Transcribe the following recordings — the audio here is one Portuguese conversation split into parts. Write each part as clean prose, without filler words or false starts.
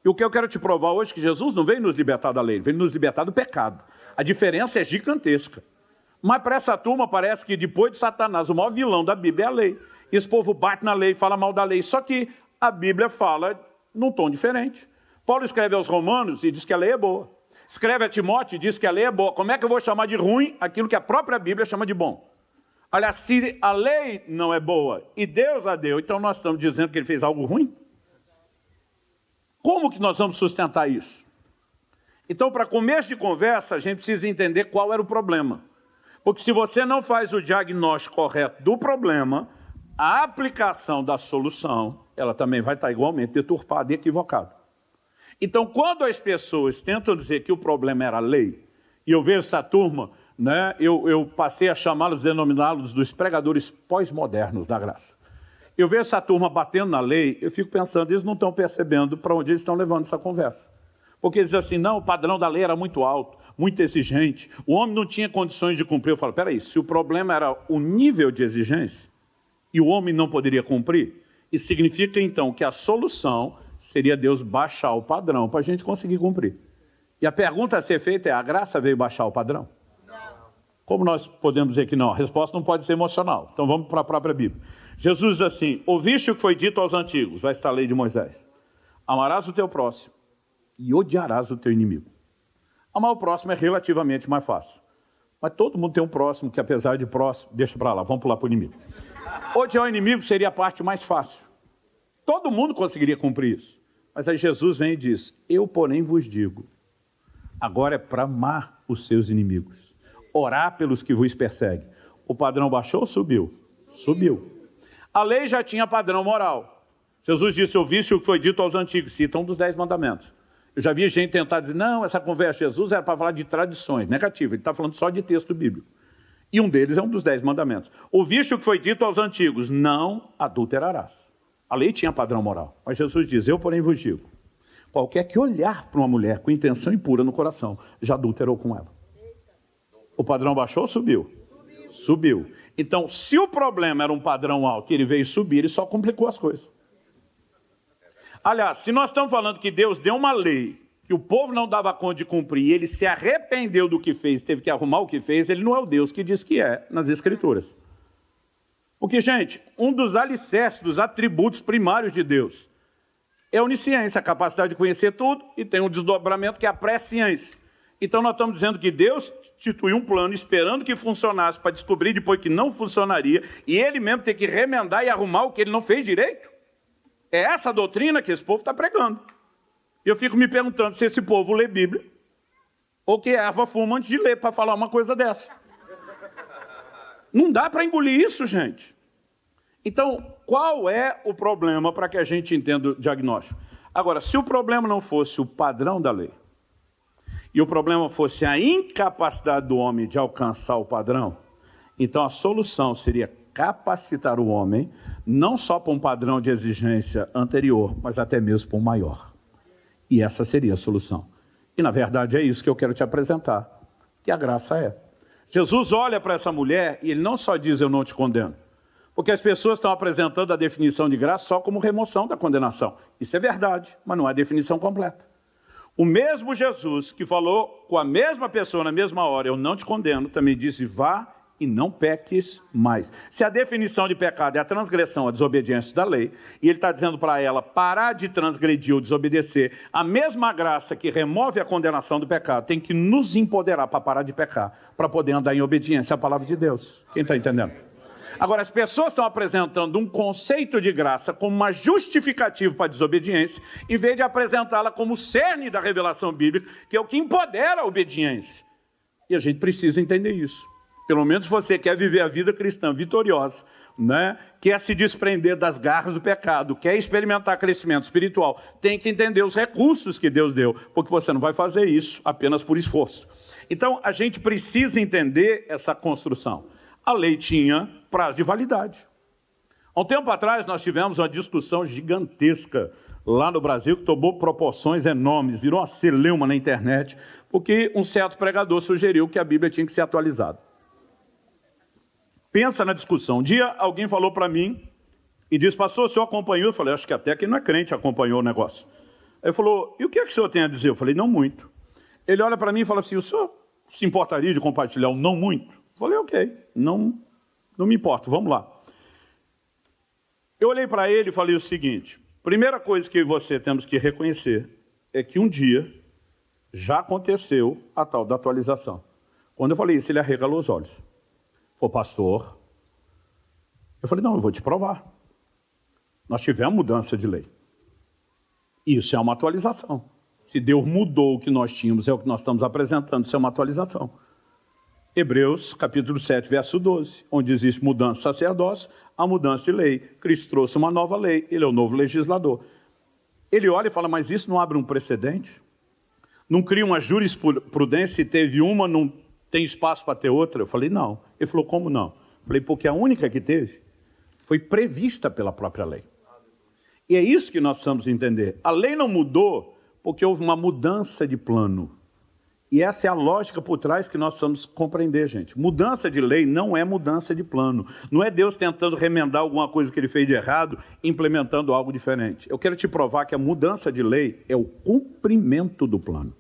E o que eu quero te provar hoje é que Jesus não veio nos libertar da lei, ele veio nos libertar do pecado. A diferença é gigantesca. Mas para essa turma parece que depois de Satanás, o maior vilão da Bíblia é a lei. E esse povo bate na lei, fala mal da lei. Só que a Bíblia fala num tom diferente. Paulo escreve aos Romanos e diz que a lei é boa. Escreve a Timóteo e diz que a lei é boa. Como é que eu vou chamar de ruim aquilo que a própria Bíblia chama de bom? Aliás, se a lei não é boa e Deus a deu, então nós estamos dizendo que ele fez algo ruim? Como que nós vamos sustentar isso? Então, para começo de conversa, a gente precisa entender qual era o problema. Porque se você não faz o diagnóstico correto do problema, a aplicação da solução, ela também vai estar igualmente deturpada e equivocada. Então, quando as pessoas tentam dizer que o problema era a lei, e eu vejo essa turma, né, eu passei a chamá-los, denominá-los dos pregadores pós-modernos da graça. Eu vejo essa turma batendo na lei, eu fico pensando, eles não estão percebendo para onde eles estão levando essa conversa. Porque eles dizem assim, não, o padrão da lei era muito alto, muito exigente, o homem não tinha condições de cumprir. Eu falo, peraí, se o problema era o nível de exigência, e o homem não poderia cumprir, isso significa então que a solução seria Deus baixar o padrão para a gente conseguir cumprir. E a pergunta a ser feita é, a graça veio baixar o padrão? Não. Como nós podemos dizer que não? A resposta não pode ser emocional. Então vamos para a própria Bíblia. Jesus diz assim, ouviste o que foi dito aos antigos, vai estar a lei de Moisés. Amarás o teu próximo e odiarás o teu inimigo. Amar o próximo é relativamente mais fácil. Mas todo mundo tem um próximo que, apesar de próximo, deixa para lá, vamos pular para o inimigo. Odiar o inimigo seria a parte mais fácil. Todo mundo conseguiria cumprir isso. Mas aí Jesus vem e diz, eu, porém, vos digo, agora é para amar os seus inimigos, orar pelos que vos perseguem. O padrão baixou ou subiu? Subiu. A lei já tinha padrão moral. Jesus disse, ouviste o que foi dito aos antigos, cita um dos 10 mandamentos. Eu já vi gente tentar dizer, não, essa conversa de Jesus era para falar de tradições, negativo, ele está falando só de texto bíblico. E um deles é um dos 10 mandamentos. Ouviste o que foi dito aos antigos, não adulterarás. A lei tinha padrão moral, mas Jesus diz, eu porém vos digo, qualquer que olhar para uma mulher com intenção impura no coração, já adulterou com ela. O padrão baixou ou subiu? Subiu. Então, se o problema era um padrão alto e ele veio subir, ele só complicou as coisas. Aliás, se nós estamos falando que Deus deu uma lei que o povo não dava conta de cumprir e ele se arrependeu do que fez, teve que arrumar o que fez, ele não é o Deus que diz que é nas Escrituras. Porque, gente, um dos alicerces, dos atributos primários de Deus é a onisciência, a capacidade de conhecer tudo, e tem um desdobramento que é a presciência. Então nós estamos dizendo que Deus instituiu um plano esperando que funcionasse para descobrir depois que não funcionaria, e ele mesmo ter que remendar e arrumar o que ele não fez direito. É essa a doutrina que esse povo está pregando. Eu fico me perguntando se esse povo lê Bíblia ou que erva fuma antes de ler para falar uma coisa dessa. Não dá para engolir isso, gente. Então, qual é o problema para que a gente entenda o diagnóstico? Agora, se o problema não fosse o padrão da lei, e o problema fosse a incapacidade do homem de alcançar o padrão, então a solução seria capacitar o homem, não só para um padrão de exigência anterior, mas até mesmo para um maior. E essa seria a solução. E, na verdade, é isso que eu quero te apresentar, que a graça é. Jesus olha para essa mulher e ele não só diz, eu não te condeno, porque as pessoas estão apresentando a definição de graça só como remoção da condenação. Isso é verdade, mas não é a definição completa. O mesmo Jesus que falou com a mesma pessoa na mesma hora, eu não te condeno, também disse, vá e não peques mais. Se a definição de pecado é a transgressão, a desobediência da lei, e ele está dizendo para ela parar de transgredir ou desobedecer, a mesma graça que remove a condenação do pecado tem que nos empoderar para parar de pecar, para poder andar em obediência à palavra de Deus. Quem está entendendo? Agora, as pessoas estão apresentando um conceito de graça como uma justificativa para a desobediência, em vez de apresentá-la como o cerne da revelação bíblica, que é o que empodera a obediência. E a gente precisa entender isso. Pelo menos você quer viver a vida cristã vitoriosa, né? Quer se desprender das garras do pecado, quer experimentar crescimento espiritual, tem que entender os recursos que Deus deu, porque você não vai fazer isso apenas por esforço. Então, a gente precisa entender essa construção. A lei tinha prazo de validade. Há um tempo atrás, nós tivemos uma discussão gigantesca lá no Brasil, que tomou proporções enormes, virou uma celeuma na internet, porque um certo pregador sugeriu que a Bíblia tinha que ser atualizada. Pensa na discussão. Um dia alguém falou para mim e disse, pastor, o senhor acompanhou? Eu falei, acho que até quem não é crente acompanhou o negócio. Ele falou, e o que é que o senhor tem a dizer? Eu falei, não muito. Ele olha para mim e fala assim, o senhor se importaria de compartilhar um não muito? Eu falei, ok, não me importo, vamos lá. Eu olhei para ele e falei o seguinte, primeira coisa que eu e você temos que reconhecer é que um dia já aconteceu a tal da atualização. Quando eu falei isso, ele arregalou os olhos. Falou, pastor, eu falei, não, eu vou te provar. Nós tivemos mudança de lei. Isso é uma atualização. Se Deus mudou o que nós tínhamos, é o que nós estamos apresentando, isso é uma atualização. Hebreus, capítulo 7, verso 12, onde existe mudança de sacerdócio, a mudança de lei. Cristo trouxe uma nova lei, ele é o novo legislador. Ele olha e fala, mas isso não abre um precedente? Não cria uma jurisprudência, se teve uma, não tem espaço para ter outra? Eu falei, não. Ele falou, como não? Eu falei, porque a única que teve foi prevista pela própria lei. E é isso que nós precisamos entender. A lei não mudou porque houve uma mudança de plano. E essa é a lógica por trás que nós precisamos compreender, gente. Mudança de lei não é mudança de plano. Não é Deus tentando remendar alguma coisa que ele fez de errado, implementando algo diferente. Eu quero te provar que a mudança de lei é o cumprimento do plano.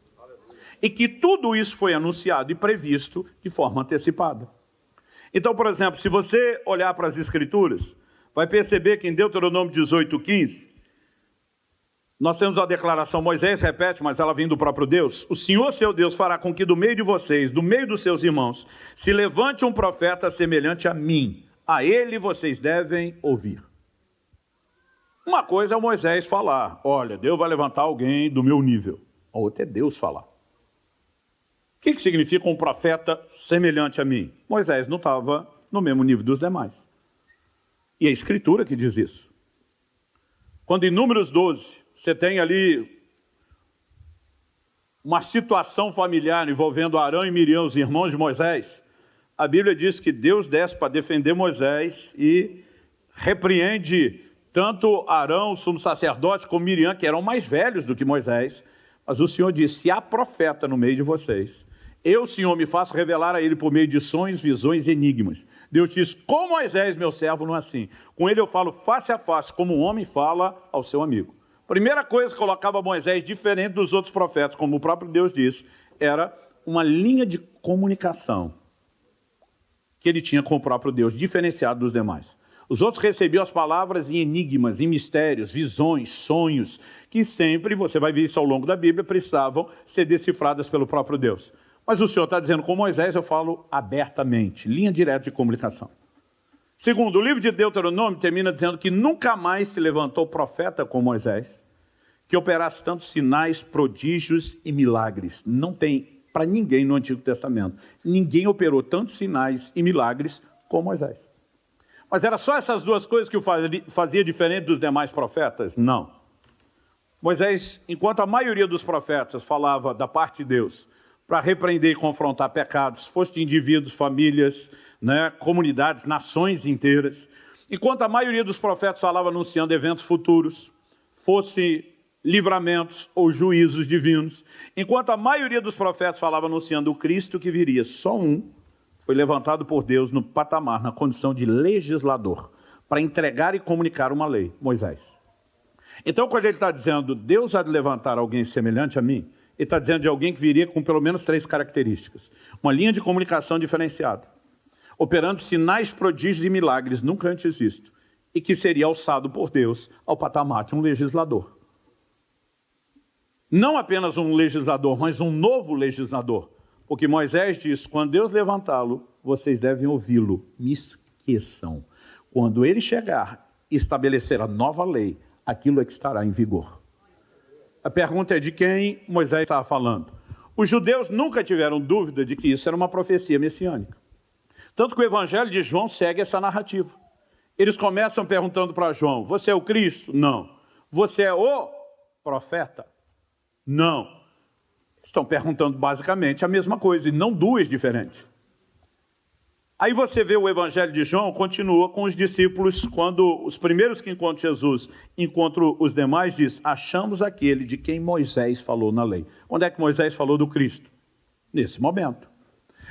E que tudo isso foi anunciado e previsto de forma antecipada. Então, por exemplo, se você olhar para as Escrituras, vai perceber que em Deuteronômio 18:15, nós temos a declaração, Moisés repete, mas ela vem do próprio Deus. O Senhor, seu Deus, fará com que do meio de vocês, do meio dos seus irmãos, se levante um profeta semelhante a mim. A ele vocês devem ouvir. Uma coisa é o Moisés falar, olha, Deus vai levantar alguém do meu nível. A outra é Deus falar. O que significa um profeta semelhante a mim? Moisés não estava no mesmo nível dos demais. E é a Escritura que diz isso. Quando em Números 12, você tem ali uma situação familiar envolvendo Arão e Miriam, os irmãos de Moisés, a Bíblia diz que Deus desce para defender Moisés e repreende tanto Arão, o sumo sacerdote, como Miriam, que eram mais velhos do que Moisés. Mas o Senhor disse, se há profeta no meio de vocês, eu, Senhor, me faço revelar a ele por meio de sonhos, visões e enigmas. Deus diz, com Moisés, meu servo, não é assim. Com ele eu falo face a face, como um homem fala ao seu amigo. Primeira coisa que colocava Moisés diferente dos outros profetas, como o próprio Deus disse, era uma linha de comunicação que ele tinha com o próprio Deus, diferenciado dos demais. Os outros recebiam as palavras em enigmas, em mistérios, visões, sonhos, que sempre, você vai ver isso ao longo da Bíblia, precisavam ser decifradas pelo próprio Deus. Mas o Senhor está dizendo, com Moisés eu falo abertamente, linha direta de comunicação. Segundo, o livro de Deuteronômio termina dizendo que nunca mais se levantou profeta com Moisés, que operasse tantos sinais, prodígios e milagres. Não tem para ninguém no Antigo Testamento. Ninguém operou tantos sinais e milagres como Moisés. Mas era só essas duas coisas que o fazia diferente dos demais profetas? Não. Moisés, enquanto a maioria dos profetas falava da parte de Deus, para repreender e confrontar pecados, fosse de indivíduos, famílias, comunidades, nações inteiras. Enquanto a maioria dos profetas falava anunciando eventos futuros, fosse livramentos ou juízos divinos. Enquanto a maioria dos profetas falava anunciando o Cristo que viria, só um foi levantado por Deus no patamar, na condição de legislador, para entregar e comunicar uma lei, Moisés. Então, quando ele está dizendo, Deus há de levantar alguém semelhante a mim, ele está dizendo de alguém que viria com pelo menos 3 características. Uma linha de comunicação diferenciada, operando sinais, prodígios e milagres nunca antes visto, e que seria alçado por Deus ao patamar de um legislador. Não apenas um legislador, mas um novo legislador. Porque Moisés diz, quando Deus levantá-lo, vocês devem ouvi-lo. Me esqueçam. Quando ele chegar e estabelecer a nova lei, aquilo é que estará em vigor. A pergunta é de quem Moisés estava falando. Os judeus nunca tiveram dúvida de que isso era uma profecia messiânica. Tanto que o Evangelho de João segue essa narrativa. Eles começam perguntando para João, você é o Cristo? Não. Você é o profeta? Não. Estão perguntando basicamente a mesma coisa, e não duas diferentes. Aí você vê o Evangelho de João, continua com os discípulos, quando os primeiros que encontram Jesus, encontram os demais, diz, achamos aquele de quem Moisés falou na lei. Onde é que Moisés falou do Cristo? Nesse momento.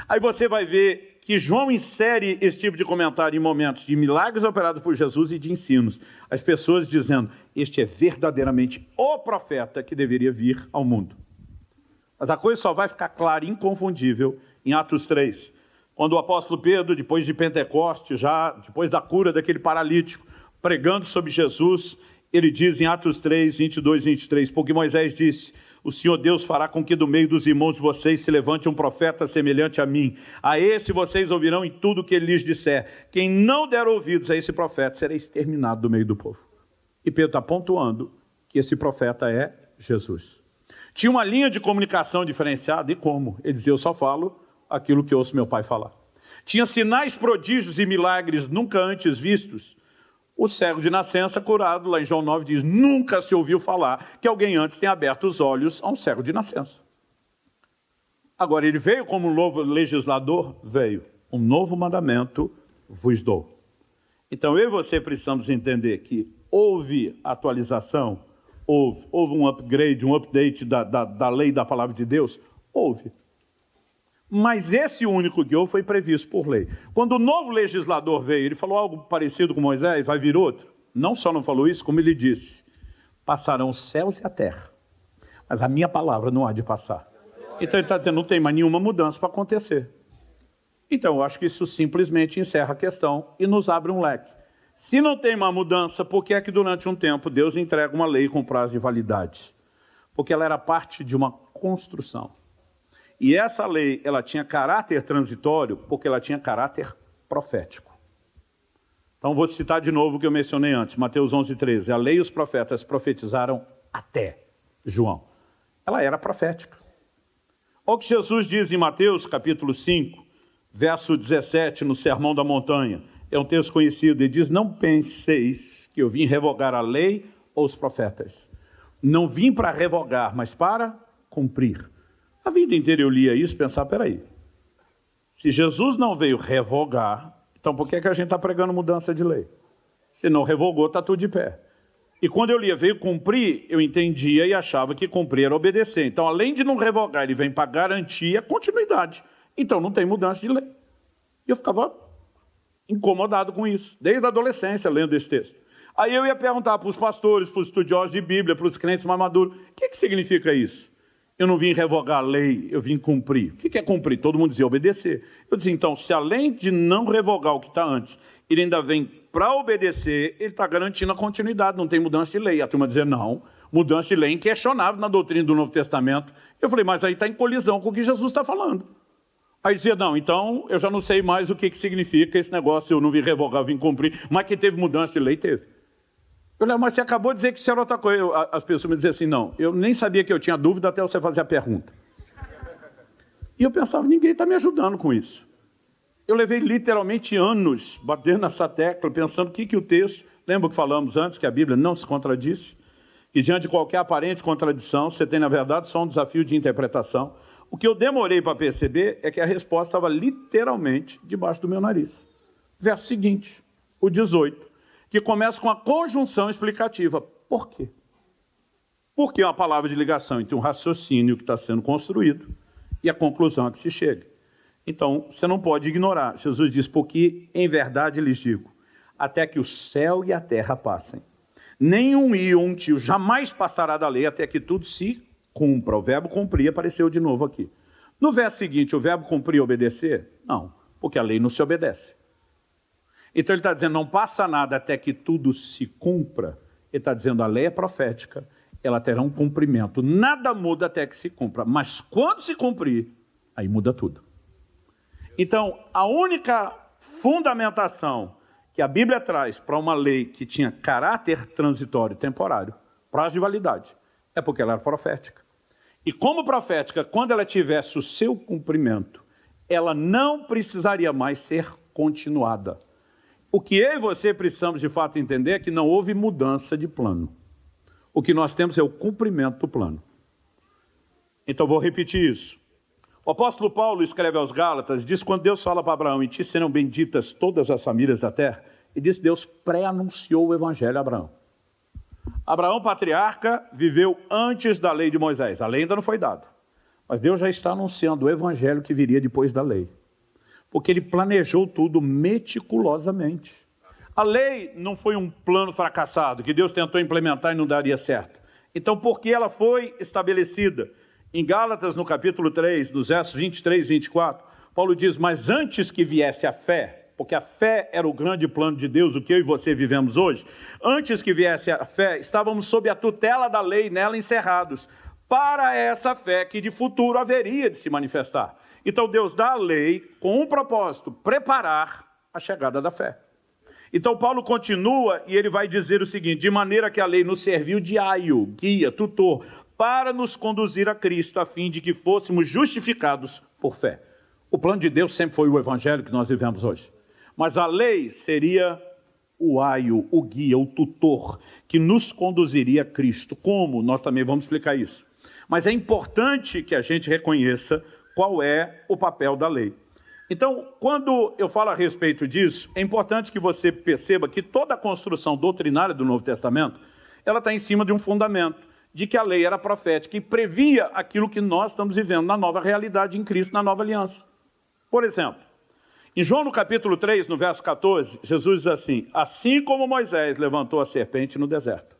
Aí você vai ver que João insere esse tipo de comentário em momentos de milagres operados por Jesus e de ensinos. As pessoas dizendo, este é verdadeiramente o profeta que deveria vir ao mundo. Mas a coisa só vai ficar clara e inconfundível em Atos 3, quando o apóstolo Pedro, depois de Pentecostes, já depois da cura daquele paralítico, pregando sobre Jesus, ele diz em Atos 3, 22 e 23, porque Moisés disse, o Senhor Deus fará com que do meio dos irmãos de vocês se levante um profeta semelhante a mim. A esse vocês ouvirão em tudo o que ele lhes disser. Quem não der ouvidos a esse profeta será exterminado do meio do povo. E Pedro está pontuando que esse profeta é Jesus. Tinha uma linha de comunicação diferenciada, e como? Ele dizia, eu só falo aquilo que ouço meu pai falar. Tinha sinais, prodígios e milagres nunca antes vistos. O cego de nascença curado, lá em João 9, diz, nunca se ouviu falar que alguém antes tenha aberto os olhos a um cego de nascença. Agora, ele veio como um novo legislador? Veio. Um novo mandamento vos dou. Então, eu e você precisamos entender que houve atualização, houve um upgrade, um update da lei da palavra de Deus? Houve. Mas esse único que houve foi previsto por lei. Quando o novo legislador veio, ele falou algo parecido com Moisés, vai vir outro. Não só não falou isso, como ele disse, passarão os céus e a terra, mas a minha palavra não há de passar. Então ele está dizendo, não tem mais nenhuma mudança para acontecer. Então eu acho que isso simplesmente encerra a questão e nos abre um leque. Se não tem uma mudança, por que é que durante um tempo Deus entrega uma lei com prazo de validade? Porque ela era parte de uma construção. E essa lei, ela tinha caráter transitório, porque ela tinha caráter profético. Então, vou citar de novo o que eu mencionei antes, Mateus 11:13. A lei e os profetas profetizaram até João. Ela era profética. Olha o que Jesus diz em Mateus, capítulo 5, verso 17, no Sermão da Montanha. É um texto conhecido, ele diz, não penseis que eu vim revogar a lei ou os profetas. Não vim para revogar, mas para cumprir. A vida inteira eu lia isso e pensava, peraí, se Jesus não veio revogar, então por que a gente está pregando mudança de lei? Se não revogou, está tudo de pé. E quando eu lia veio cumprir, eu entendia e achava que cumprir era obedecer. Então, além de não revogar, ele vem para garantir a continuidade. Então, não tem mudança de lei. E eu ficava incomodado com isso, desde a adolescência, lendo esse texto. Aí eu ia perguntar para os pastores, para os estudiosos de Bíblia, para os crentes mais maduros, o que significa isso? Eu não vim revogar a lei, eu vim cumprir. O que é cumprir? Todo mundo dizia obedecer. Eu dizia, então, se além de não revogar o que está antes, ele ainda vem para obedecer, ele está garantindo a continuidade, não tem mudança de lei. A turma dizia, não, mudança de lei é inquestionável na doutrina do Novo Testamento. Eu falei, mas aí está em colisão com o que Jesus está falando. Aí dizia, não, então eu já não sei mais o que significa esse negócio, eu não vim revogar, eu vim cumprir, mas que teve mudança de lei, teve. Eu falei, mas você acabou de dizer que isso era outra coisa. As pessoas me diziam assim, não, eu nem sabia que eu tinha dúvida até você fazer a pergunta. E eu pensava, ninguém está me ajudando com isso. Eu levei literalmente anos batendo nessa tecla, pensando o que o texto... Lembra que falamos antes que a Bíblia não se contradiz? Que diante de qualquer aparente contradição, você tem, na verdade, só um desafio de interpretação. O que eu demorei para perceber é que a resposta estava literalmente debaixo do meu nariz. Verso seguinte, o 18. Que começa com a conjunção explicativa. Por quê? Porque é uma palavra de ligação entre um raciocínio que está sendo construído e a conclusão a que se chega. Então, você não pode ignorar. Jesus diz, porque em verdade lhes digo, até que o céu e a terra passem, nenhum i ou um tio jamais passará da lei até que tudo se cumpra. O verbo cumprir apareceu de novo aqui. No verso seguinte, o verbo cumprir e obedecer? Não, porque a lei não se obedece. Então ele está dizendo, não passa nada até que tudo se cumpra. Ele está dizendo, a lei é profética, ela terá um cumprimento. Nada muda até que se cumpra, mas quando se cumprir, aí muda tudo. Então, a única fundamentação que a Bíblia traz para uma lei que tinha caráter transitório temporário, prazo de validade, é porque ela era profética. E como profética, quando ela tivesse o seu cumprimento, ela não precisaria mais ser continuada. O que eu e você precisamos de fato entender é que não houve mudança de plano. O que nós temos é o cumprimento do plano. Então vou repetir isso. O apóstolo Paulo escreve aos Gálatas, diz quando Deus fala para Abraão, em ti serão benditas todas as famílias da terra, e diz Deus pré-anunciou o evangelho a Abraão. Abraão, patriarca, viveu antes da lei de Moisés. A lei ainda não foi dada. Mas Deus já está anunciando o evangelho que viria depois da lei. Porque ele planejou tudo meticulosamente. A lei não foi um plano fracassado, que Deus tentou implementar e não daria certo. Então, por que ela foi estabelecida? Em Gálatas, no capítulo 3, nos versos 23 e 24, Paulo diz, mas antes que viesse a fé, porque a fé era o grande plano de Deus, o que eu e você vivemos hoje, antes que viesse a fé, estávamos sob a tutela da lei, nela encerrados, para essa fé que de futuro haveria de se manifestar. Então Deus dá a lei com um propósito, preparar a chegada da fé. Então Paulo continua e ele vai dizer o seguinte, de maneira que a lei nos serviu de aio, guia, tutor, para nos conduzir a Cristo, a fim de que fôssemos justificados por fé. O plano de Deus sempre foi o evangelho que nós vivemos hoje. Mas a lei seria o aio, o guia, o tutor, que nos conduziria a Cristo. Como? Nós também vamos explicar isso. Mas é importante que a gente reconheça qual é o papel da lei. Então, quando eu falo a respeito disso, é importante que você perceba que toda a construção doutrinária do Novo Testamento, ela está em cima de um fundamento, de que a lei era profética e previa aquilo que nós estamos vivendo na nova realidade em Cristo, na nova aliança. Por exemplo, em João no capítulo 3, no verso 14, Jesus diz assim como Moisés levantou a serpente no deserto,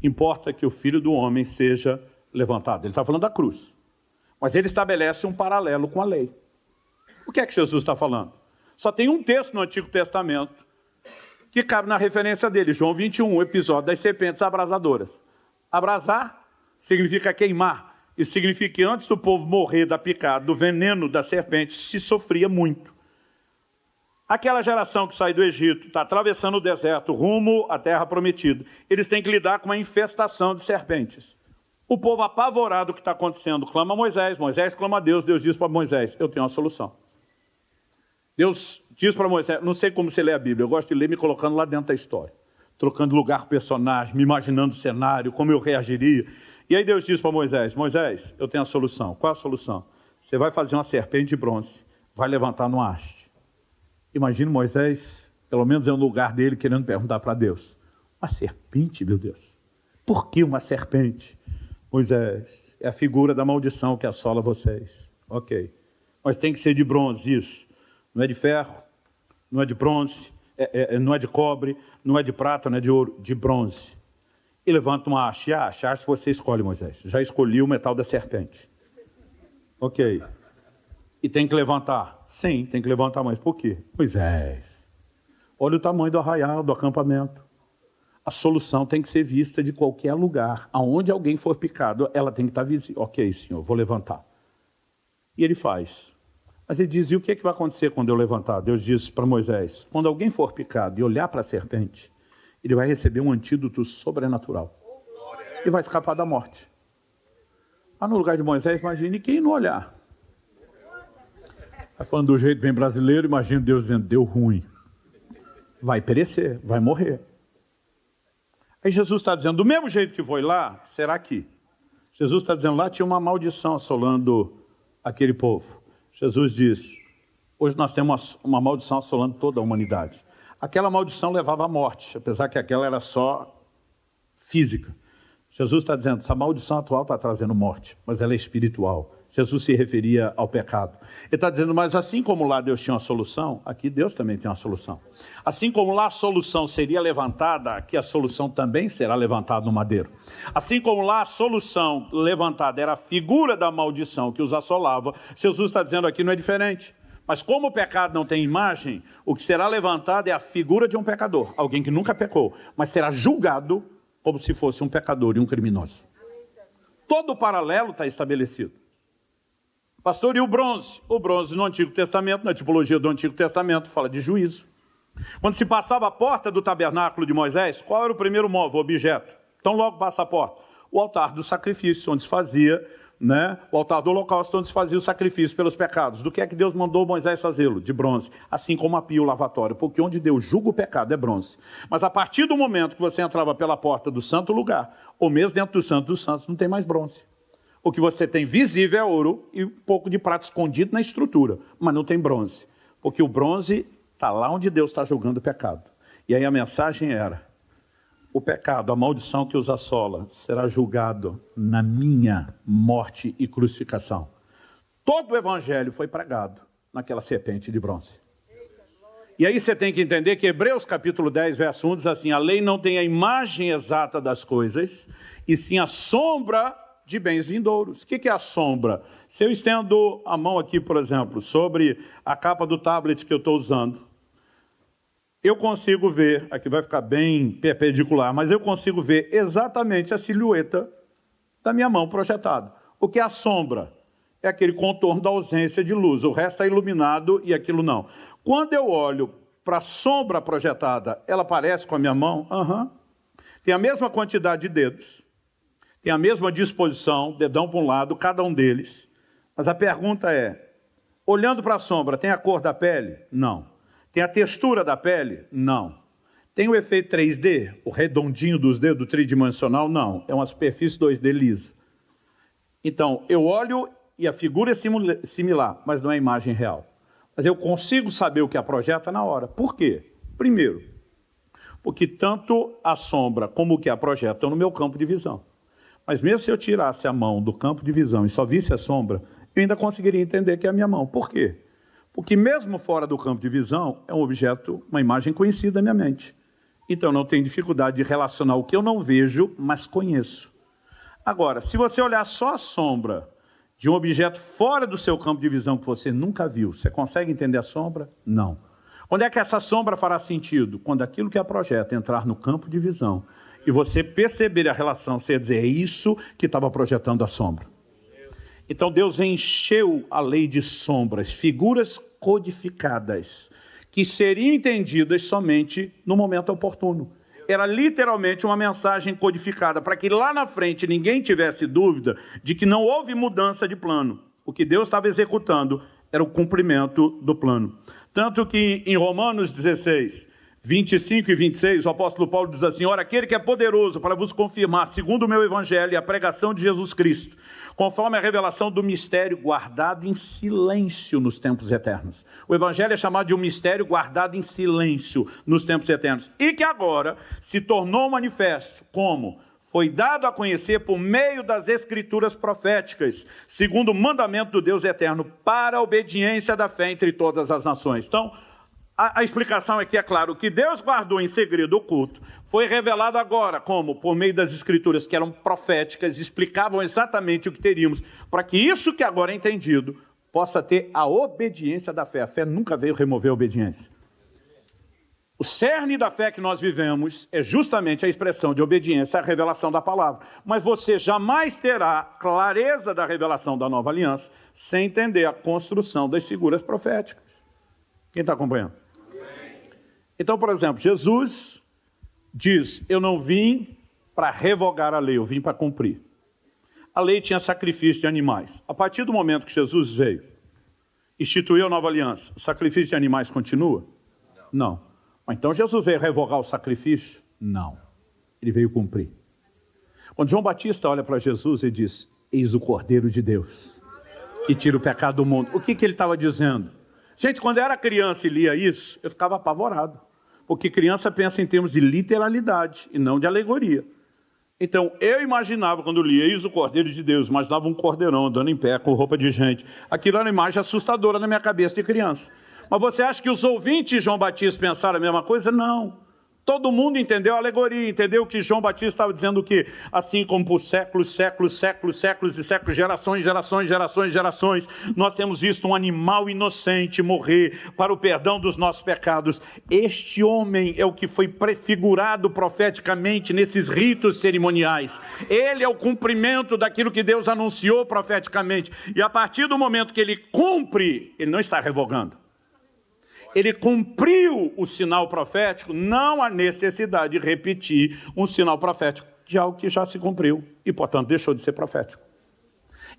importa que o Filho do Homem seja levantado. Ele está falando da cruz, mas ele estabelece um paralelo com a lei. O que é que Jesus está falando? Só tem um texto no Antigo Testamento que cabe na referência dele, João 21, o episódio das serpentes abrasadoras. Abrasar significa queimar, e significa que antes do povo morrer da picada, do veneno da serpente, se sofria muito. Aquela geração que sai do Egito, está atravessando o deserto, rumo à terra prometida, eles têm que lidar com uma infestação de serpentes. O povo apavorado do que está acontecendo clama a Moisés, Moisés clama a Deus, Deus diz para Moisés, eu tenho uma solução. Deus diz para Moisés, não sei como você lê a Bíblia, eu gosto de ler me colocando lá dentro da história, trocando lugar com o personagem, me imaginando o cenário, como eu reagiria. E aí Deus diz para Moisés, Moisés, eu tenho a solução. Qual a solução? Você vai fazer uma serpente de bronze, vai levantar no haste. Imagina Moisés, pelo menos é um lugar dele, querendo perguntar para Deus, uma serpente, meu Deus? Por que uma serpente? Moisés, é a figura da maldição que assola vocês. Ok, mas tem que ser de bronze, isso. Não é de ferro, não é de bronze, não é de cobre, não é de prata, não é de ouro, de bronze. E levanta uma haste. A haste você escolhe, Moisés. Já escolhi o metal da serpente. Ok. E tem que levantar? Sim, tem que levantar, mas por quê? Moisés, olha o tamanho do arraial, do acampamento. A solução tem que ser vista de qualquer lugar. Aonde alguém for picado, ela tem que estar visível. Ok, senhor, vou levantar. E ele faz. Mas ele diz, e o que vai acontecer quando eu levantar? Deus diz para Moisés, quando alguém for picado e olhar para a serpente, ele vai receber um antídoto sobrenatural. E vai escapar da morte. Mas no lugar de Moisés, imagine quem não olhar. Vai falando do jeito bem brasileiro, imagina Deus dizendo, deu ruim. Vai perecer, vai morrer. Aí Jesus está dizendo, do mesmo jeito que foi lá, será aqui. Jesus está dizendo, lá tinha uma maldição assolando aquele povo. Jesus diz, hoje nós temos uma maldição assolando toda a humanidade. Aquela maldição levava à morte, apesar que aquela era só física. Jesus está dizendo, essa maldição atual está trazendo morte, mas ela é espiritual. Jesus se referia ao pecado. Ele está dizendo, mas assim como lá Deus tinha uma solução, aqui Deus também tem uma solução. Assim como lá a solução seria levantada, aqui a solução também será levantada no madeiro. Assim como lá a solução levantada era a figura da maldição que os assolava, Jesus está dizendo aqui não é diferente. Mas como o pecado não tem imagem, o que será levantado é a figura de um pecador, alguém que nunca pecou, mas será julgado como se fosse um pecador e um criminoso. Todo o paralelo está estabelecido. Pastor, e o bronze? O bronze no Antigo Testamento, na tipologia do Antigo Testamento, fala de juízo. Quando se passava a porta do tabernáculo de Moisés, qual era o primeiro móvel, o objeto? Então logo passa a porta. O altar do sacrifício, onde se fazia, o altar do holocausto, onde se fazia o sacrifício pelos pecados. Do que é que Deus mandou Moisés fazê-lo? De bronze. Assim como a pia, o lavatório. Porque onde Deus julga o pecado é bronze. Mas a partir do momento que você entrava pela porta do santo lugar, ou mesmo dentro do santo dos santos, não tem mais bronze. O que você tem visível é ouro e um pouco de prata escondido na estrutura, mas não tem bronze. Porque o bronze está lá onde Deus está julgando o pecado. E aí a mensagem era, o pecado, a maldição que os assola, será julgado na minha morte e crucificação. Todo o evangelho foi pregado naquela serpente de bronze. E aí você tem que entender que Hebreus capítulo 10, verso 1 diz assim: a lei não tem a imagem exata das coisas, e sim a sombra de bens vindouros. O que é a sombra? Se eu estendo a mão aqui, por exemplo, sobre a capa do tablet que eu estou usando, eu consigo ver, aqui vai ficar bem perpendicular, mas eu consigo ver exatamente a silhueta da minha mão projetada. O que é a sombra? É aquele contorno da ausência de luz, o resto é iluminado e aquilo não. Quando eu olho para a sombra projetada, ela parece com a minha mão? Tem a mesma quantidade de dedos, tem a mesma disposição, dedão para um lado, cada um deles. Mas a pergunta é, olhando para a sombra, tem a cor da pele? Não. Tem a textura da pele? Não. Tem o efeito 3D, o redondinho dos dedos tridimensional? Não. É uma superfície 2D lisa. Então, eu olho e a figura é similar, mas não é a imagem real. Mas eu consigo saber o que a projeta na hora. Por quê? Primeiro, porque tanto a sombra como o que a projeta estão no meu campo de visão. Mas mesmo se eu tirasse a mão do campo de visão e só visse a sombra, eu ainda conseguiria entender que é a minha mão. Por quê? Porque mesmo fora do campo de visão, é um objeto, uma imagem conhecida na minha mente. Então, não tenho dificuldade de relacionar o que eu não vejo, mas conheço. Agora, se você olhar só a sombra de um objeto fora do seu campo de visão que você nunca viu, você consegue entender a sombra? Não. Onde é que essa sombra fará sentido? Quando aquilo que a projeta entrar no campo de visão e você perceber a relação, você dizer, é isso que estava projetando a sombra. Então Deus encheu a lei de sombras, figuras codificadas, que seriam entendidas somente no momento oportuno. Era literalmente uma mensagem codificada, para que lá na frente ninguém tivesse dúvida de que não houve mudança de plano. O que Deus estava executando era o cumprimento do plano. Tanto que em Romanos 16, 25 e 26, o apóstolo Paulo diz assim, ora, aquele que é poderoso para vos confirmar, segundo o meu evangelho e a pregação de Jesus Cristo, conforme a revelação do mistério guardado em silêncio nos tempos eternos. O evangelho é chamado de um mistério guardado em silêncio nos tempos eternos. E que agora se tornou manifesto como foi dado a conhecer por meio das escrituras proféticas, segundo o mandamento do Deus eterno, para a obediência da fé entre todas as nações. Então, a explicação é que, é claro, o que Deus guardou em segredo oculto foi revelado agora, como? Por meio das escrituras que eram proféticas, explicavam exatamente o que teríamos, para que isso que agora é entendido possa ter a obediência da fé. A fé nunca veio remover a obediência. O cerne da fé que nós vivemos é justamente a expressão de obediência à revelação da palavra. Mas você jamais terá clareza da revelação da nova aliança sem entender a construção das figuras proféticas. Quem está acompanhando? Então, por exemplo, Jesus diz, eu não vim para revogar a lei, eu vim para cumprir. A lei tinha sacrifício de animais. A partir do momento que Jesus veio, instituiu a nova aliança, o sacrifício de animais continua? Não. Então Jesus veio revogar o sacrifício? Não. Ele veio cumprir. Quando João Batista olha para Jesus e diz, eis o Cordeiro de Deus, que tira o pecado do mundo. O que ele estava dizendo? Gente, quando eu era criança e lia isso, eu ficava apavorado. Porque criança pensa em termos de literalidade e não de alegoria. Então, eu imaginava, quando lia eis o Cordeiro de Deus, imaginava um cordeirão andando em pé com roupa de gente. Aquilo era uma imagem assustadora na minha cabeça de criança. Mas você acha que os ouvintes de João Batista pensaram a mesma coisa? Não. Todo mundo entendeu a alegoria, entendeu que João Batista estava dizendo que, assim como por séculos, séculos, séculos, séculos e séculos, gerações, gerações, gerações, gerações, nós temos visto um animal inocente morrer para o perdão dos nossos pecados. Este homem é o que foi prefigurado profeticamente nesses ritos cerimoniais. Ele é o cumprimento daquilo que Deus anunciou profeticamente. E a partir do momento que ele cumpre, ele não está revogando. Ele cumpriu o sinal profético, não há necessidade de repetir um sinal profético de algo que já se cumpriu e, portanto, deixou de ser profético.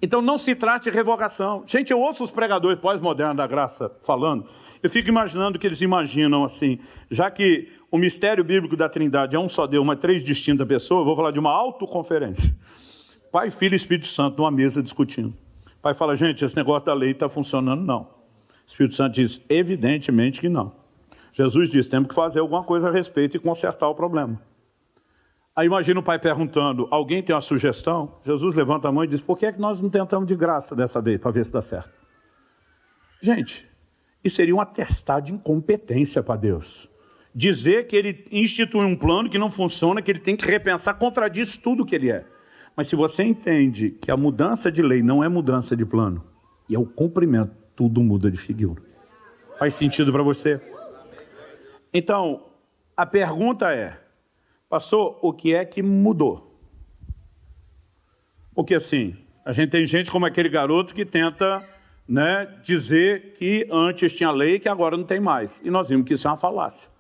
Então, não se trata de revogação. Gente, eu ouço os pregadores pós-modernos da graça falando, eu fico imaginando que eles imaginam assim, já que o mistério bíblico da Trindade é um só Deus, mas três distintas pessoas, eu vou falar de uma autoconferência. Pai, Filho e Espírito Santo numa mesa discutindo. O pai fala, gente, esse negócio da lei está funcionando? Não. O Espírito Santo diz, evidentemente que não. Jesus diz, temos que fazer alguma coisa a respeito e consertar o problema. Aí imagina o pai perguntando, alguém tem uma sugestão? Jesus levanta a mão e diz, por que é que nós não tentamos de graça dessa vez, para ver se dá certo? Gente, Isso seria um atestado de incompetência para Deus. Dizer que ele institui um plano que não funciona, que ele tem que repensar, contradiz tudo que ele é. Mas se você entende que a mudança de lei não é mudança de plano, e é o cumprimento, tudo muda de figura. Faz sentido para você? Então, a pergunta é, pastor, o que é que mudou? Porque assim, a gente tem gente como aquele garoto que tenta, dizer que antes tinha lei e que agora não tem mais. E nós vimos que isso é uma falácia.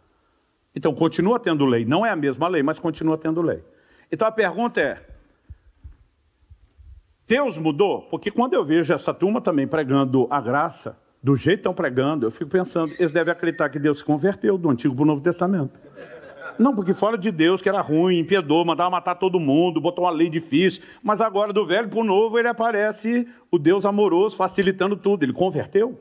Então, continua tendo lei. Não é a mesma lei, mas continua tendo lei. Então, a pergunta é, Deus mudou? Porque quando eu vejo essa turma também pregando a graça, do jeito que estão pregando, eu fico pensando, eles devem acreditar que Deus se converteu do Antigo para o Novo Testamento. Não, porque fora de Deus, que era ruim, impiedou, mandava matar todo mundo, botou uma lei difícil, mas agora do velho para o novo ele aparece o Deus amoroso, facilitando tudo. Ele converteu.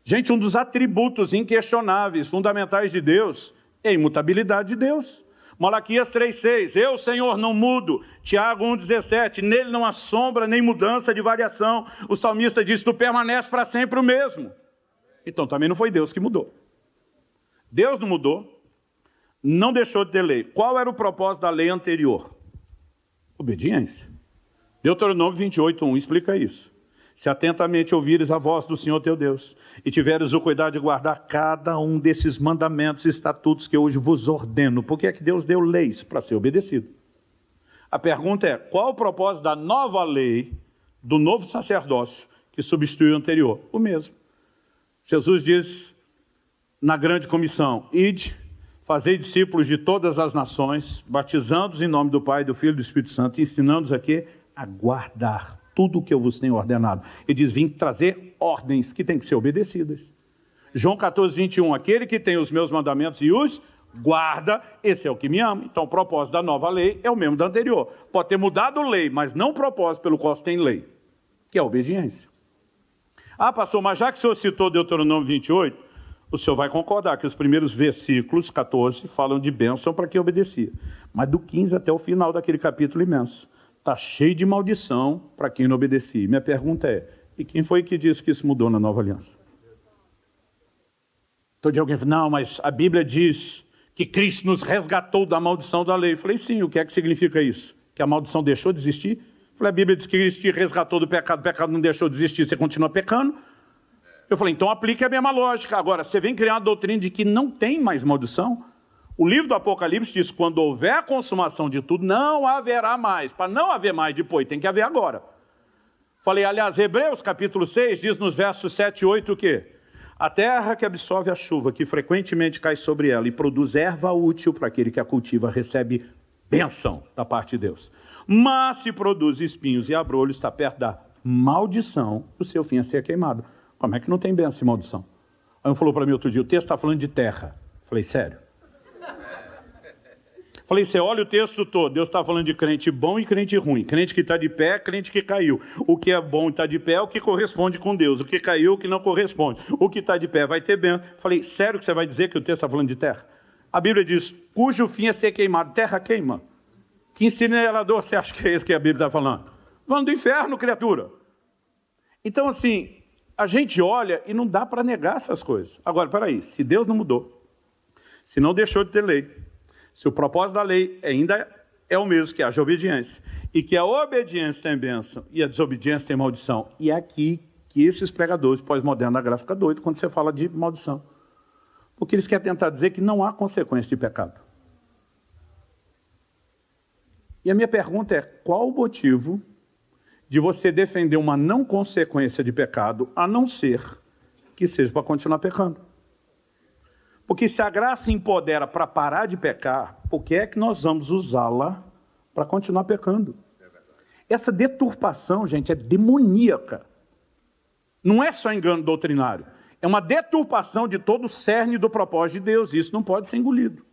Gente, um dos atributos inquestionáveis, fundamentais de Deus, é a imutabilidade de Deus. Malaquias 3,6, eu, Senhor, não mudo. Tiago 1,17, nele não há sombra nem mudança de variação. O salmista diz, tu permanece para sempre o mesmo. Então também não foi Deus que mudou. Deus não mudou, não deixou de ter lei. Qual era o propósito da lei anterior? Obediência. Deuteronômio 28,1 explica isso. Se atentamente ouvires a voz do Senhor teu Deus, e tiveres o cuidado de guardar cada um desses mandamentos e estatutos que hoje vos ordeno, por que é que Deus deu leis? Para ser obedecido. A pergunta é, qual o propósito da nova lei, do novo sacerdócio, que substitui o anterior? O mesmo. Jesus diz na grande comissão, ide, fazei discípulos de todas as nações, batizando-os em nome do Pai, do Filho e do Espírito Santo, ensinando-os aqui a guardar tudo o que eu vos tenho ordenado. Ele diz, vim trazer ordens que têm que ser obedecidas. João 14,21, aquele que tem os meus mandamentos e os guarda, esse é o que me ama. Então o propósito da nova lei é o mesmo da anterior. Pode ter mudado a lei, mas não o propósito pelo qual se tem lei, que é a obediência. Ah, pastor, mas já que o senhor citou Deuteronômio 28, o senhor vai concordar que os primeiros versículos, 14, falam de bênção para quem obedecia. Mas do 15 até o final daquele capítulo imenso, está cheio de maldição para quem não obedecia. Minha pergunta é, e quem foi que disse que isso mudou na nova aliança? Então de alguém fala, não, mas a Bíblia diz que Cristo nos resgatou da maldição da lei. Eu falei, sim, o que é que significa isso? Que a maldição deixou de existir? Eu falei, a Bíblia diz que Cristo te resgatou do pecado, o pecado não deixou de existir, você continua pecando? Eu falei, então aplique a mesma lógica. Agora, você vem criar uma doutrina de que não tem mais maldição? O livro do Apocalipse diz, quando houver a consumação de tudo, não haverá mais. Para não haver mais depois, tem que haver agora. Falei, aliás, Hebreus capítulo 6 diz nos versos 7 e 8 o quê? A terra que absorve a chuva, que frequentemente cai sobre ela e produz erva útil para aquele que a cultiva, recebe bênção da parte de Deus. Mas se produz espinhos e abrolhos, está perto da maldição, o seu fim é ser queimado. Como é que não tem bênção e maldição? Aí um falou para mim outro dia, o texto está falando de terra. Falei, sério? Falei, você olha o texto todo, Deus está falando de crente bom e crente ruim. Crente que está de pé, crente que caiu. O que é bom e está de pé é o que corresponde com Deus. O que caiu, o que não corresponde. O que está de pé vai ter bênção. Falei, sério que você vai dizer que o texto está falando de terra? A Bíblia diz, cujo fim é ser queimado. Terra queima. Que incinerador você acha que é esse que a Bíblia está falando? Falando do inferno, criatura. Então, assim, a gente olha e não dá para negar essas coisas. Agora, peraí, se Deus não mudou, se não deixou de ter lei, se o propósito da lei ainda é o mesmo, que haja obediência, e que a obediência tem bênção e a desobediência tem maldição, e é aqui que esses pregadores pós-modernos da gráfica ficam doidos quando você fala de maldição. Porque eles querem tentar dizer que não há consequência de pecado. E a minha pergunta é, qual o motivo de você defender uma não consequência de pecado, a não ser que seja para continuar pecando? Porque se a graça empodera para parar de pecar, por que é que nós vamos usá-la para continuar pecando? Essa deturpação, gente, é demoníaca. Não é só engano doutrinário. É uma deturpação de todo o cerne do propósito de Deus. Isso não pode ser engolido.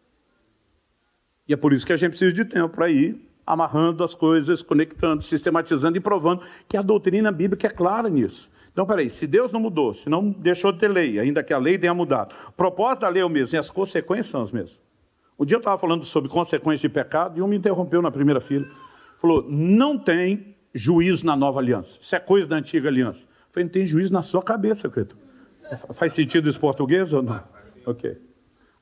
E é por isso que a gente precisa de tempo para ir amarrando as coisas, conectando, sistematizando e provando que a doutrina bíblica é clara nisso. Então, peraí, se Deus não mudou, se não deixou de ter lei, ainda que a lei tenha mudado, o propósito da lei é o mesmo, e as consequências são as mesmas. Um dia eu estava falando sobre consequências de pecado, e um me interrompeu na primeira fila. Falou, não tem juízo na nova aliança, isso é coisa da antiga aliança. Eu falei, não tem juízo na sua cabeça, criatura. Faz sentido isso em português ou não? Ok.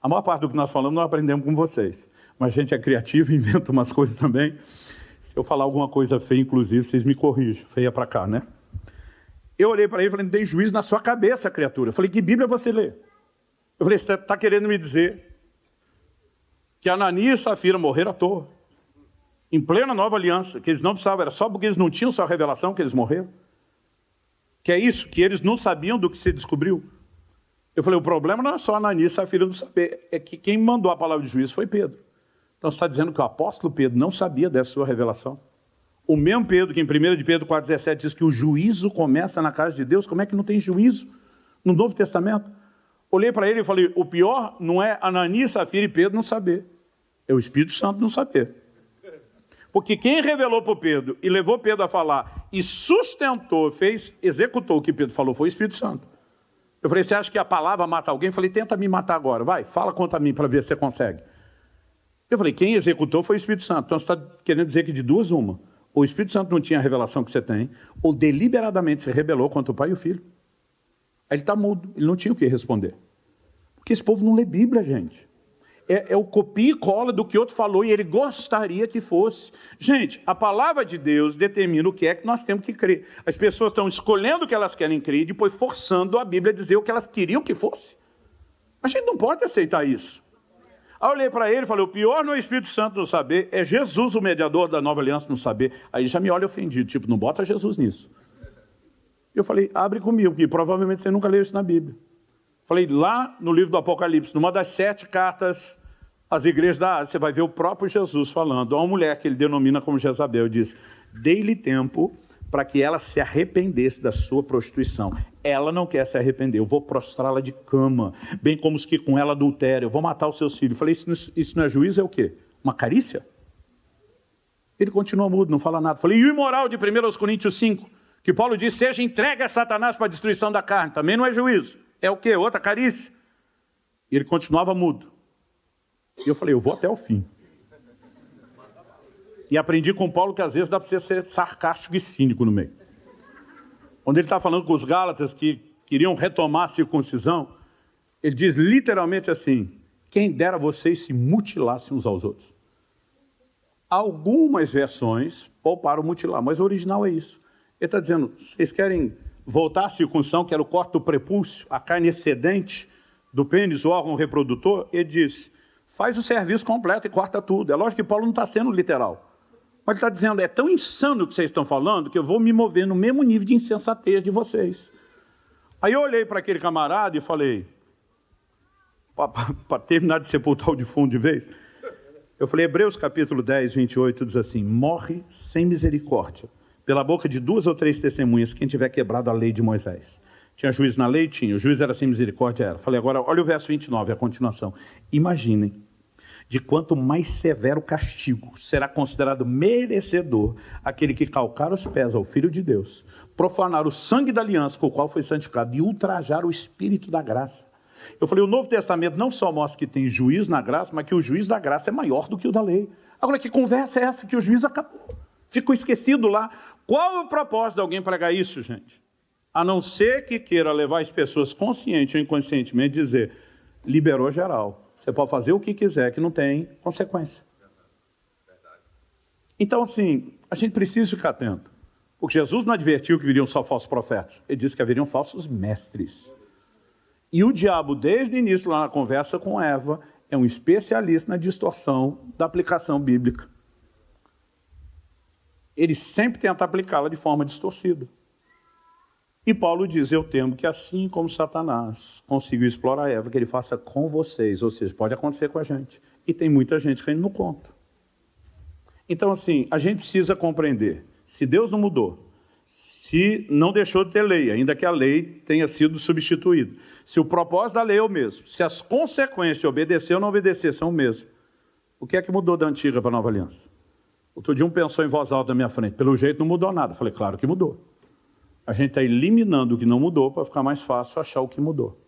A maior parte do que nós falamos nós aprendemos com vocês. Mas a gente é criativo e inventa umas coisas também. Se eu falar alguma coisa feia, inclusive, vocês me corrigem. Feia para cá, né? Eu olhei para ele e falei, não tem juízo na sua cabeça, criatura. Eu falei, que Bíblia você lê? Eu falei, você está querendo me dizer que Ananias e Safira morreram à toa, em plena nova aliança, que eles não precisavam, era só porque eles não tinham sua revelação que eles morreram? Que é isso, que eles não sabiam do que se descobriu? Eu falei, o problema não é só Ananias e Safira não saber, é que quem mandou a palavra de juízo foi Pedro. Então você está dizendo que o apóstolo Pedro não sabia dessa sua revelação? O mesmo Pedro que em 1 de Pedro 4,17 diz que o juízo começa na casa de Deus, como é que não tem juízo no Novo Testamento? Olhei para ele e falei, o pior não é Ananias, Safira e Pedro não saber, é o Espírito Santo não saber. Porque quem revelou para o Pedro e levou Pedro a falar e sustentou, executou o que Pedro falou foi o Espírito Santo. Eu falei, você acha que a palavra mata alguém? Eu falei, tenta me matar agora, vai, fala contra mim para ver se você consegue. Eu falei, quem executou foi o Espírito Santo. Então você está querendo dizer que de duas uma, ou o Espírito Santo não tinha a revelação que você tem, ou deliberadamente se rebelou contra o pai e o filho. Aí ele está mudo, ele não tinha o que responder. Porque esse povo não lê Bíblia, gente. É o copia e cola do que outro falou e ele gostaria que fosse. Gente, a palavra de Deus determina o que é que nós temos que crer. As pessoas estão escolhendo o que elas querem crer e depois forçando a Bíblia a dizer o que elas queriam que fosse. A gente não pode aceitar isso. Aí eu olhei para ele e falei, o pior não é o Espírito Santo não saber, é Jesus, o mediador da nova aliança, não saber. Aí já me olha ofendido, tipo, não bota Jesus nisso. Eu falei, abre comigo, porque provavelmente você nunca leu isso na Bíblia. Falei, lá no livro do Apocalipse, numa das 7 cartas às igrejas da Ásia, você vai ver o próprio Jesus falando a uma mulher que ele denomina como Jezabel, diz, dei-lhe tempo para que ela se arrependesse da sua prostituição. Ela não quer se arrepender, eu vou prostrá-la de cama, bem como os que com ela adulteram, eu vou matar os seus filhos. Eu falei, isso não é juízo, é o quê? Uma carícia? Ele continua mudo, não fala nada. Eu falei, e o imoral de 1 Coríntios 5, que Paulo diz, seja entregue a Satanás para a destruição da carne, também não é juízo. É o quê? Outra carícia? E ele continuava mudo. E eu falei, eu vou até o fim. E aprendi com Paulo que às vezes dá para você ser sarcástico e cínico no meio. Quando ele está falando com os Gálatas que queriam retomar a circuncisão, ele diz literalmente assim, quem dera vocês se mutilassem uns aos outros. Algumas versões pouparam mutilar, mas o original é isso. Ele está dizendo, vocês querem voltar à circuncisão, que era o corte do prepúcio, a carne excedente do pênis, o órgão reprodutor? Ele diz, faz o serviço completo e corta tudo. É lógico que Paulo não está sendo literal. Mas ele está dizendo, é tão insano o que vocês estão falando, que eu vou me mover no mesmo nível de insensatez de vocês. Aí eu olhei para aquele camarada e falei, para terminar de sepultar o defunto de vez, eu falei, Hebreus capítulo 10, 28, diz assim, morre sem misericórdia, pela boca de 2 ou 3 testemunhas, quem tiver quebrado a lei de Moisés. Tinha juízo na lei? Tinha. O juiz era sem misericórdia? Era. Falei, agora, olha o verso 29, a continuação. Imaginem, de quanto mais severo castigo será considerado merecedor aquele que calcar os pés ao Filho de Deus, profanar o sangue da aliança com o qual foi santificado e ultrajar o Espírito da graça. Eu falei, o Novo Testamento não só mostra que tem juízo na graça, mas que o juízo da graça é maior do que o da lei. Agora, que conversa é essa que o juízo acabou? Ficou esquecido lá. Qual é o propósito de alguém pregar isso, gente? A não ser que queira levar as pessoas consciente ou inconscientemente dizer, liberou geral. Você pode fazer o que quiser, que não tem consequência. Então, assim, a gente precisa ficar atento. Porque Jesus não advertiu que viriam só falsos profetas. Ele disse que haveriam falsos mestres. E o diabo, desde o início, lá na conversa com Eva, é um especialista na distorção da aplicação bíblica. Ele sempre tenta aplicá-la de forma distorcida. E Paulo diz, eu temo que assim como Satanás conseguiu explorar Eva, que ele faça com vocês, ou seja, pode acontecer com a gente. E tem muita gente caindo no conto. Então, assim, a gente precisa compreender, se Deus não mudou, se não deixou de ter lei, ainda que a lei tenha sido substituída, se o propósito da lei é o mesmo, se as consequências de obedecer ou não obedecer são o mesmo, o que é que mudou da antiga para a nova aliança? Outro dia um pensou em voz alta na minha frente, pelo jeito não mudou nada. Eu falei, claro que mudou. A gente está eliminando o que não mudou para ficar mais fácil achar o que mudou.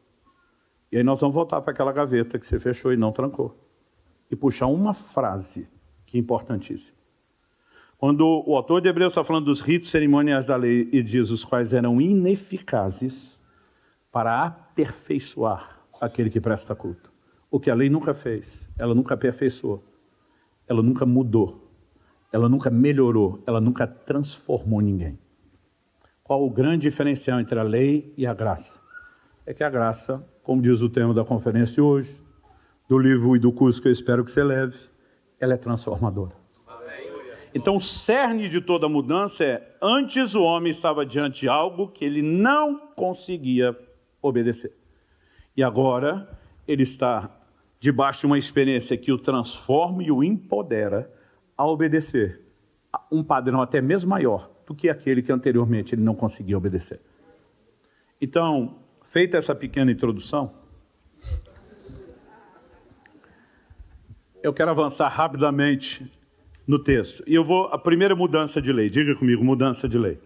E aí nós vamos voltar para aquela gaveta que você fechou e não trancou. E puxar uma frase que é importantíssima. Quando o autor de Hebreus está falando dos ritos cerimoniais da lei e diz os quais eram ineficazes para aperfeiçoar aquele que presta culto. O que a lei nunca fez, ela nunca aperfeiçoou, ela nunca mudou, ela nunca melhorou, ela nunca transformou ninguém. Qual o grande diferencial entre a lei e a graça? É que a graça, como diz o tema da conferência de hoje, do livro e do curso que eu espero que você leve, ela é transformadora. Então o cerne de toda mudança é, antes o homem estava diante de algo que ele não conseguia obedecer. E agora ele está debaixo de uma experiência que o transforma e o empodera a obedecer a um padrão até mesmo maior do que aquele que anteriormente ele não conseguia obedecer. Então, feita essa pequena introdução, eu quero avançar rapidamente no texto. E a primeira mudança de lei, diga comigo, mudança de lei.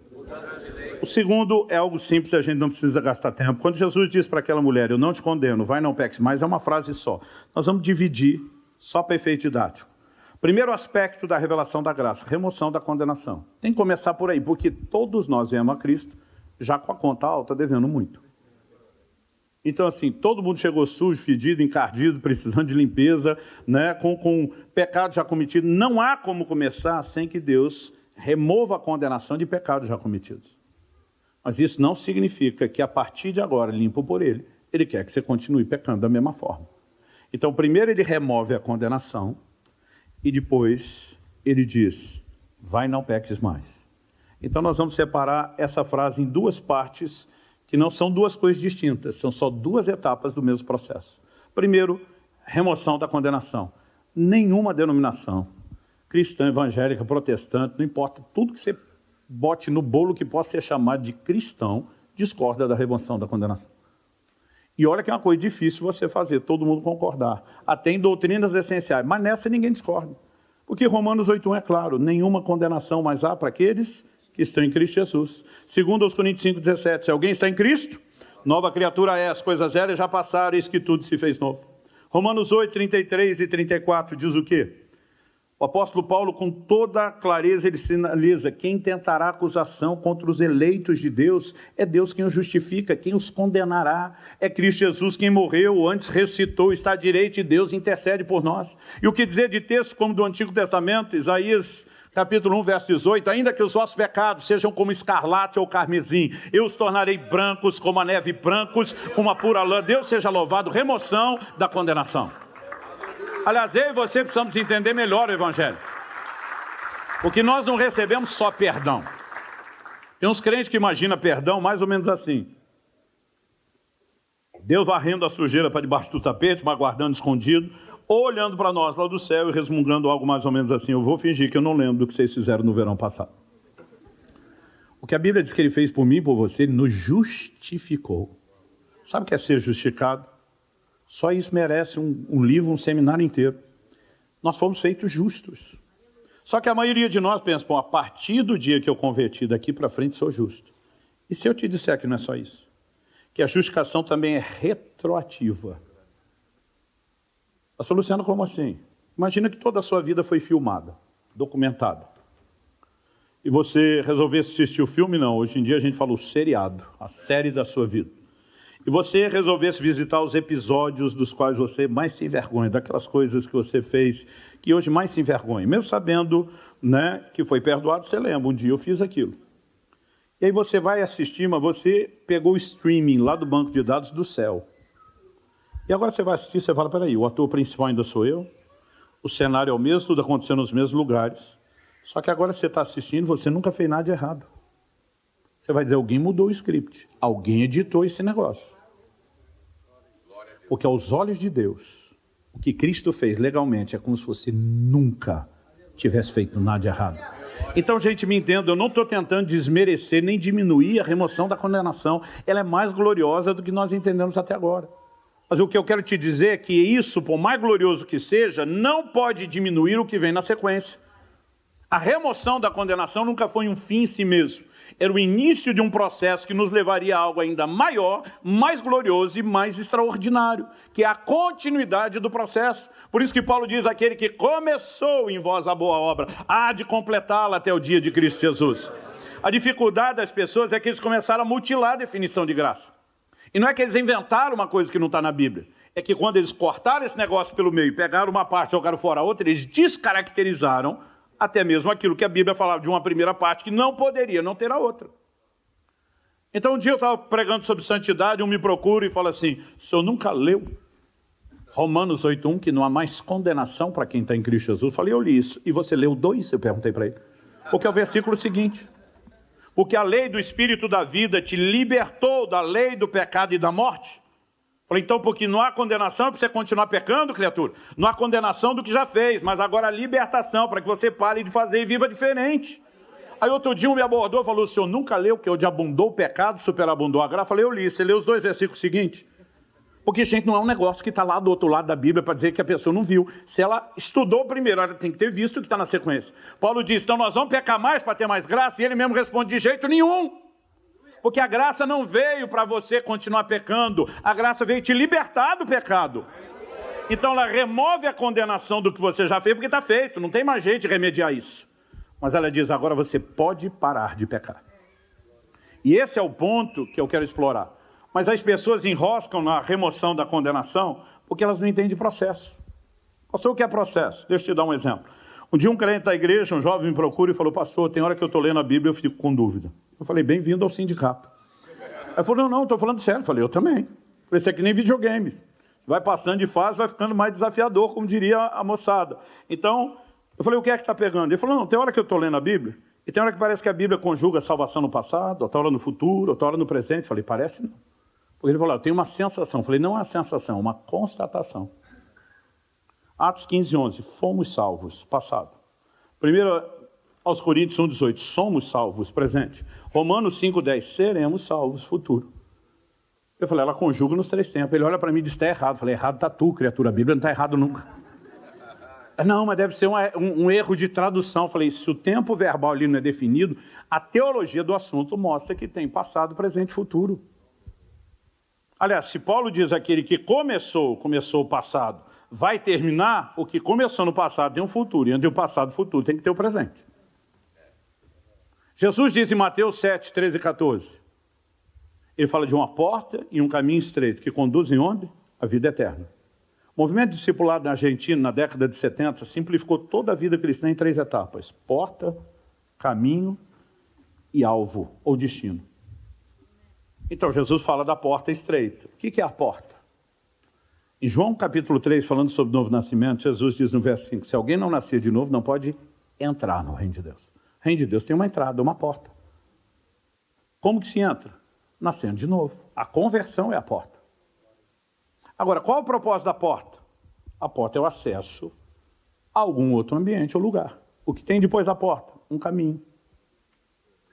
O segundo é algo simples, a gente não precisa gastar tempo. Quando Jesus diz para aquela mulher, eu não te condeno, vai não peques mais, é uma frase só. Nós vamos dividir, só para efeito didático. Primeiro aspecto da revelação da graça, remoção da condenação. Tem que começar por aí, porque todos nós viemos a Cristo já com a conta alta, devendo muito. Então, assim, todo mundo chegou sujo, fedido, encardido, precisando de limpeza, né, com pecado já cometido. Não há como começar sem que Deus remova a condenação de pecados já cometidos. Mas isso não significa que a partir de agora, limpo por Ele, Ele quer que você continue pecando da mesma forma. Então, primeiro Ele remove a condenação e depois Ele diz, vai não peques mais. Então nós vamos separar essa frase em duas partes, que não são duas coisas distintas, são só duas etapas do mesmo processo. Primeiro, remoção da condenação. Nenhuma denominação, cristã, evangélica, protestante, não importa, tudo que você bote no bolo que possa ser chamado de cristão, discorda da remoção da condenação. E olha que é uma coisa difícil você fazer, todo mundo concordar. Até em doutrinas essenciais, mas nessa ninguém discorda. Porque Romanos 8.1 é claro, nenhuma condenação mais há para aqueles que estão em Cristo Jesus. Segundo aos Coríntios 5.17, se alguém está em Cristo, nova criatura é, as coisas velhas já passaram, eis que tudo se fez novo. Romanos 8.33 e 34 diz o quê? O apóstolo Paulo, com toda clareza, ele sinaliza, quem tentará acusação contra os eleitos de Deus, é Deus quem os justifica, quem os condenará. É Cristo Jesus quem morreu, antes ressuscitou, está à direita de Deus, intercede por nós. E o que dizer de textos como do Antigo Testamento, Isaías capítulo 1, verso 18, ainda que os vossos pecados sejam como escarlate ou carmesim, eu os tornarei brancos como a neve, brancos como a pura lã. Deus seja louvado, remoção da condenação. Aliás, eu e você precisamos entender melhor o Evangelho. Porque nós não recebemos só perdão. Tem uns crentes que imaginam perdão mais ou menos assim. Deus varrendo a sujeira para debaixo do tapete, mas guardando escondido, ou olhando para nós lá do céu e resmungando algo mais ou menos assim. Eu vou fingir que eu não lembro do que vocês fizeram no verão passado. O que a Bíblia diz que Ele fez por mim e por você, Ele nos justificou. Sabe o que é ser justificado? Só isso merece um livro, um seminário inteiro. Nós fomos feitos justos. Só que a maioria de nós pensa, bom, a partir do dia que eu converti daqui para frente, sou justo. E se eu te disser que não é só isso? Que a justificação também é retroativa. Pastor Luciano, como assim? Imagina que toda a sua vida foi filmada, documentada. E você resolvesse assistir o filme? Não, hoje em dia a gente fala o seriado, a série da sua vida. E você resolvesse visitar os episódios dos quais você mais se envergonha, daquelas coisas que você fez, que hoje mais se envergonha. Mesmo sabendo, né, que foi perdoado, você lembra, um dia eu fiz aquilo. E aí você vai assistir, mas você pegou o streaming lá do banco de dados do céu. E agora você vai assistir, você fala, peraí, o ator principal ainda sou eu, o cenário é o mesmo, tudo acontecendo nos mesmos lugares. Só que agora você está assistindo, você nunca fez nada de errado. Você vai dizer, alguém mudou o script, alguém editou esse negócio. Porque aos olhos de Deus, o que Cristo fez legalmente é como se você nunca tivesse feito nada de errado. Então, gente, me entenda, eu não estou tentando desmerecer nem diminuir a remoção da condenação. Ela é mais gloriosa do que nós entendemos até agora. Mas o que eu quero te dizer é que isso, por mais glorioso que seja, não pode diminuir o que vem na sequência. A remoção da condenação nunca foi um fim em si mesmo. Era o início de um processo que nos levaria a algo ainda maior, mais glorioso e mais extraordinário, que é a continuidade do processo. Por isso que Paulo diz, aquele que começou em vós a boa obra, há de completá-la até o dia de Cristo Jesus. A dificuldade das pessoas é que eles começaram a mutilar a definição de graça. E não é que eles inventaram uma coisa que não está na Bíblia. É que quando eles cortaram esse negócio pelo meio, pegaram uma parte e jogaram fora a outra, eles descaracterizaram até mesmo aquilo que a Bíblia falava de uma primeira parte, que não poderia não ter a outra. Então um dia eu estava pregando sobre santidade, um me procura e fala assim, o senhor nunca leu Romanos 8:1, que não há mais condenação para quem está em Cristo Jesus? Eu falei, eu li isso. E você leu 2? Eu perguntei para ele. Porque é o versículo seguinte. Porque a lei do Espírito da vida te libertou da lei do pecado e da morte. Falei, então, porque não há condenação para você continuar pecando, criatura. Não há condenação do que já fez, mas agora a libertação para que você pare de fazer e viva diferente. Aí outro dia um me abordou e falou, o senhor nunca leu que onde abundou o pecado, superabundou a graça? Eu falei, eu li. Você leu os 2 versículos seguintes? Porque, gente, não é um negócio que está lá do outro lado da Bíblia para dizer que a pessoa não viu. Se ela estudou primeiro, ela tem que ter visto o que está na sequência. Paulo diz, então nós vamos pecar mais para ter mais graça? E ele mesmo responde, de jeito nenhum. Porque a graça não veio para você continuar pecando. A graça veio te libertar do pecado. Então ela remove a condenação do que você já fez, porque está feito. Não tem mais jeito de remediar isso. Mas ela diz, agora você pode parar de pecar. E esse é o ponto que eu quero explorar. Mas as pessoas enroscam na remoção da condenação porque elas não entendem processo. Pastor, o que é processo? Deixa eu te dar um exemplo. Um dia um crente da igreja, um jovem me procura e falou, pastor, tem hora que eu estou lendo a Bíblia e eu fico com dúvida. Eu falei, bem-vindo ao sindicato. Aí ele falou, não, estou falando sério. Eu falei, eu também. Eu falei, isso é que nem videogame. Vai passando de fase, vai ficando mais desafiador, como diria a moçada. Então, eu falei, o que é que está pegando? Ele falou, não, tem hora que eu estou lendo a Bíblia e tem hora que parece que a Bíblia conjuga a salvação no passado, outra hora no futuro, outra hora no presente. Eu falei, parece não. Porque ele falou, eu tenho uma sensação. Eu falei, não é uma sensação, é uma constatação. Atos 15:11, fomos salvos, passado. 1 aos Coríntios 1:18, somos salvos, presente. Romanos 5:10, seremos salvos, futuro. Eu falei, ela conjuga nos 3 tempos. Ele olha para mim e diz, está errado. Eu falei, errado está tu, criatura, a Bíblia não está errado nunca. Não, mas deve ser um erro de tradução. Eu falei, se o tempo verbal ali não é definido, a teologia do assunto mostra que tem passado, presente e futuro. Aliás, se Paulo diz aquele que começou o passado, vai terminar, o que começou no passado tem um futuro, e entre o passado e o futuro tem que ter o presente. Jesus diz em Mateus 7, 13 e 14, ele fala de uma porta e um caminho estreito, que conduzem onde? A vida eterna. O movimento discipulado na Argentina, na década de 70, simplificou toda a vida cristã em 3 etapas. Porta, caminho e alvo, ou destino. Então, Jesus fala da porta estreita. O que é a porta? Em João capítulo 3, falando sobre o novo nascimento, Jesus diz no verso 5, se alguém não nascer de novo, não pode entrar no reino de Deus. O reino de Deus tem uma entrada, uma porta. Como que se entra? Nascendo de novo. A conversão é a porta. Agora, qual é o propósito da porta? A porta é o acesso a algum outro ambiente ou lugar. O que tem depois da porta? Um caminho.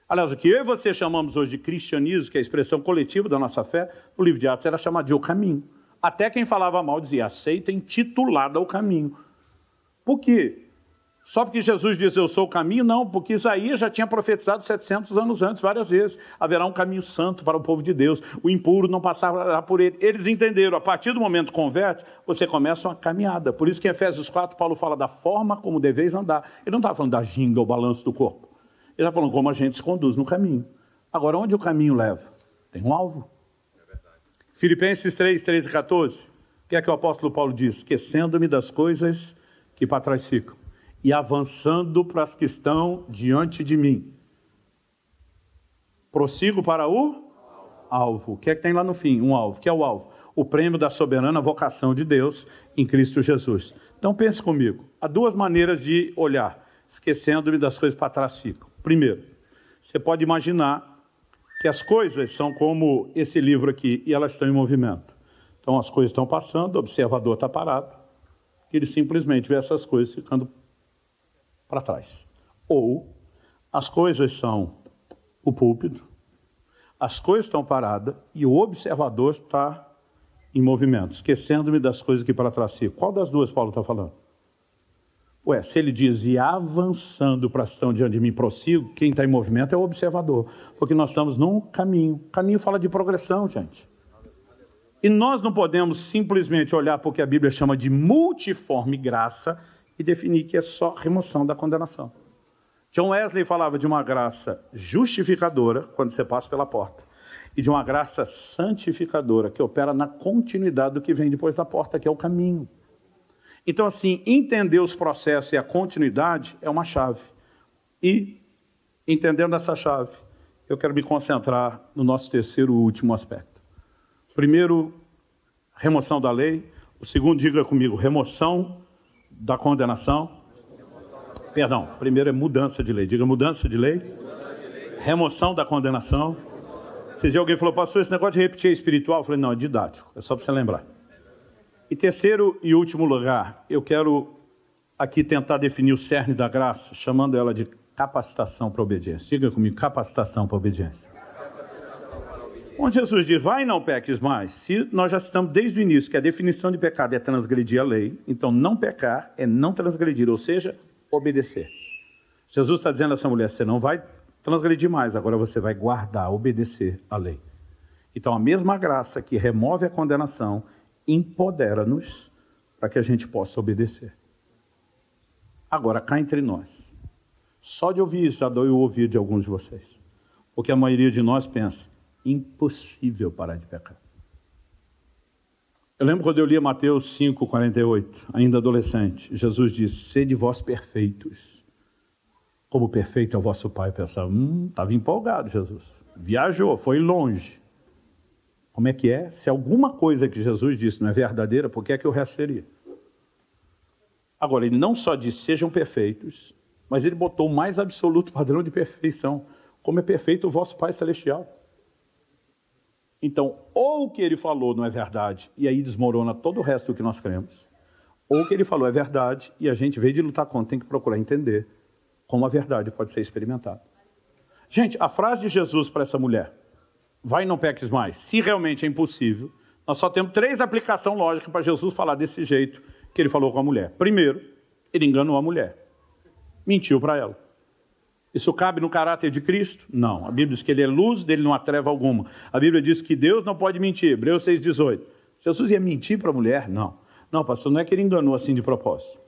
Aliás, o que eu e você chamamos hoje de cristianismo, que é a expressão coletiva da nossa fé, no livro de Atos era chamado de o caminho. Até quem falava mal dizia, aceita intitulada o caminho. Por quê? Só porque Jesus diz, eu sou o caminho? Não, porque Isaías já tinha profetizado 700 anos antes, várias vezes. Haverá um caminho santo para o povo de Deus, o impuro não passará por ele. Eles entenderam, a partir do momento que converte, você começa uma caminhada. Por isso que em Efésios 4, Paulo fala da forma como deveis andar. Ele não estava falando da ginga, o balanço do corpo. Ele está falando como a gente se conduz no caminho. Agora, onde o caminho leva? Tem um alvo. Filipenses 3, 13 e 14. O que é que o apóstolo Paulo diz? Esquecendo-me das coisas que para trás ficam e avançando para as que estão diante de mim. Prossigo para o alvo. O que é que tem lá no fim? Um alvo. O que é o alvo? O prêmio da soberana vocação de Deus em Cristo Jesus. Então pense comigo. Há 2 maneiras de olhar. Esquecendo-me das coisas que para trás ficam. Primeiro, você pode imaginar que as coisas são como esse livro aqui e elas estão em movimento. Então as coisas estão passando, o observador está parado, que ele simplesmente vê essas coisas ficando para trás. Ou as coisas são o púlpito, as coisas estão paradas e o observador está em movimento, esquecendo-me das coisas que para trás ficam. Qual das 2 Paulo está falando? Ué, se ele diz, e avançando para estão diante de mim, prossigo, quem está em movimento é o observador. Porque nós estamos num caminho. O caminho fala de progressão, gente. E nós não podemos simplesmente olhar porque a Bíblia chama de multiforme graça e definir que é só remoção da condenação. John Wesley falava de uma graça justificadora quando você passa pela porta. e de uma graça santificadora que opera na continuidade do que vem depois da porta, que é o caminho. Então, assim, entender os processos e a continuidade é uma chave. E, entendendo essa chave, eu quero me concentrar no nosso terceiro e último aspecto. Primeiro, remoção da lei. O segundo, diga comigo, remoção da condenação. Perdão, primeiro é mudança de lei. Diga mudança de lei. Remoção da condenação. Se alguém falou, pastor, esse negócio de repetir é espiritual, eu falei, não, é didático, é só para você lembrar. E terceiro e último lugar, eu quero aqui tentar definir o cerne da graça, chamando ela de capacitação para a obediência. Diga comigo, capacitação para a obediência. Onde Jesus diz, vai e não peques mais, se nós já estamos desde o início que a definição de pecado é transgredir a lei, então não pecar é não transgredir, ou seja, obedecer. Jesus está dizendo a essa mulher, você não vai transgredir mais, agora você vai guardar, obedecer a lei. Então a mesma graça que remove a condenação, empodera-nos para que a gente possa obedecer. Agora, cá entre nós, só de ouvir isso já dói o ouvido de alguns de vocês, porque a maioria de nós pensa, impossível parar de pecar. Eu lembro quando eu lia Mateus 5,48, ainda adolescente, Jesus disse, sede vós perfeitos, como perfeito é o vosso Pai. Eu pensava, estava empolgado Jesus, viajou, foi longe. Como é que é? Se alguma coisa que Jesus disse não é verdadeira, por que é que o resto seria? Agora, ele não só disse, sejam perfeitos, mas ele botou o mais absoluto padrão de perfeição, como é perfeito o vosso Pai Celestial. Então, ou o que ele falou não é verdade, e aí desmorona todo o resto do que nós cremos, ou o que ele falou é verdade, e a gente, em vez de lutar contra, tem que procurar entender como a verdade pode ser experimentada. Gente, a frase de Jesus para essa mulher, vai e não peques mais, se realmente é impossível, nós só temos 3 aplicações lógicas para Jesus falar desse jeito que ele falou com a mulher. Primeiro, ele enganou a mulher, mentiu para ela. Isso cabe no caráter de Cristo? Não. A Bíblia diz que ele é luz, dele não há treva alguma. A Bíblia diz que Deus não pode mentir, Hebreus 6,18. Jesus ia mentir para a mulher? Não. Não, pastor, não é que ele enganou assim de propósito.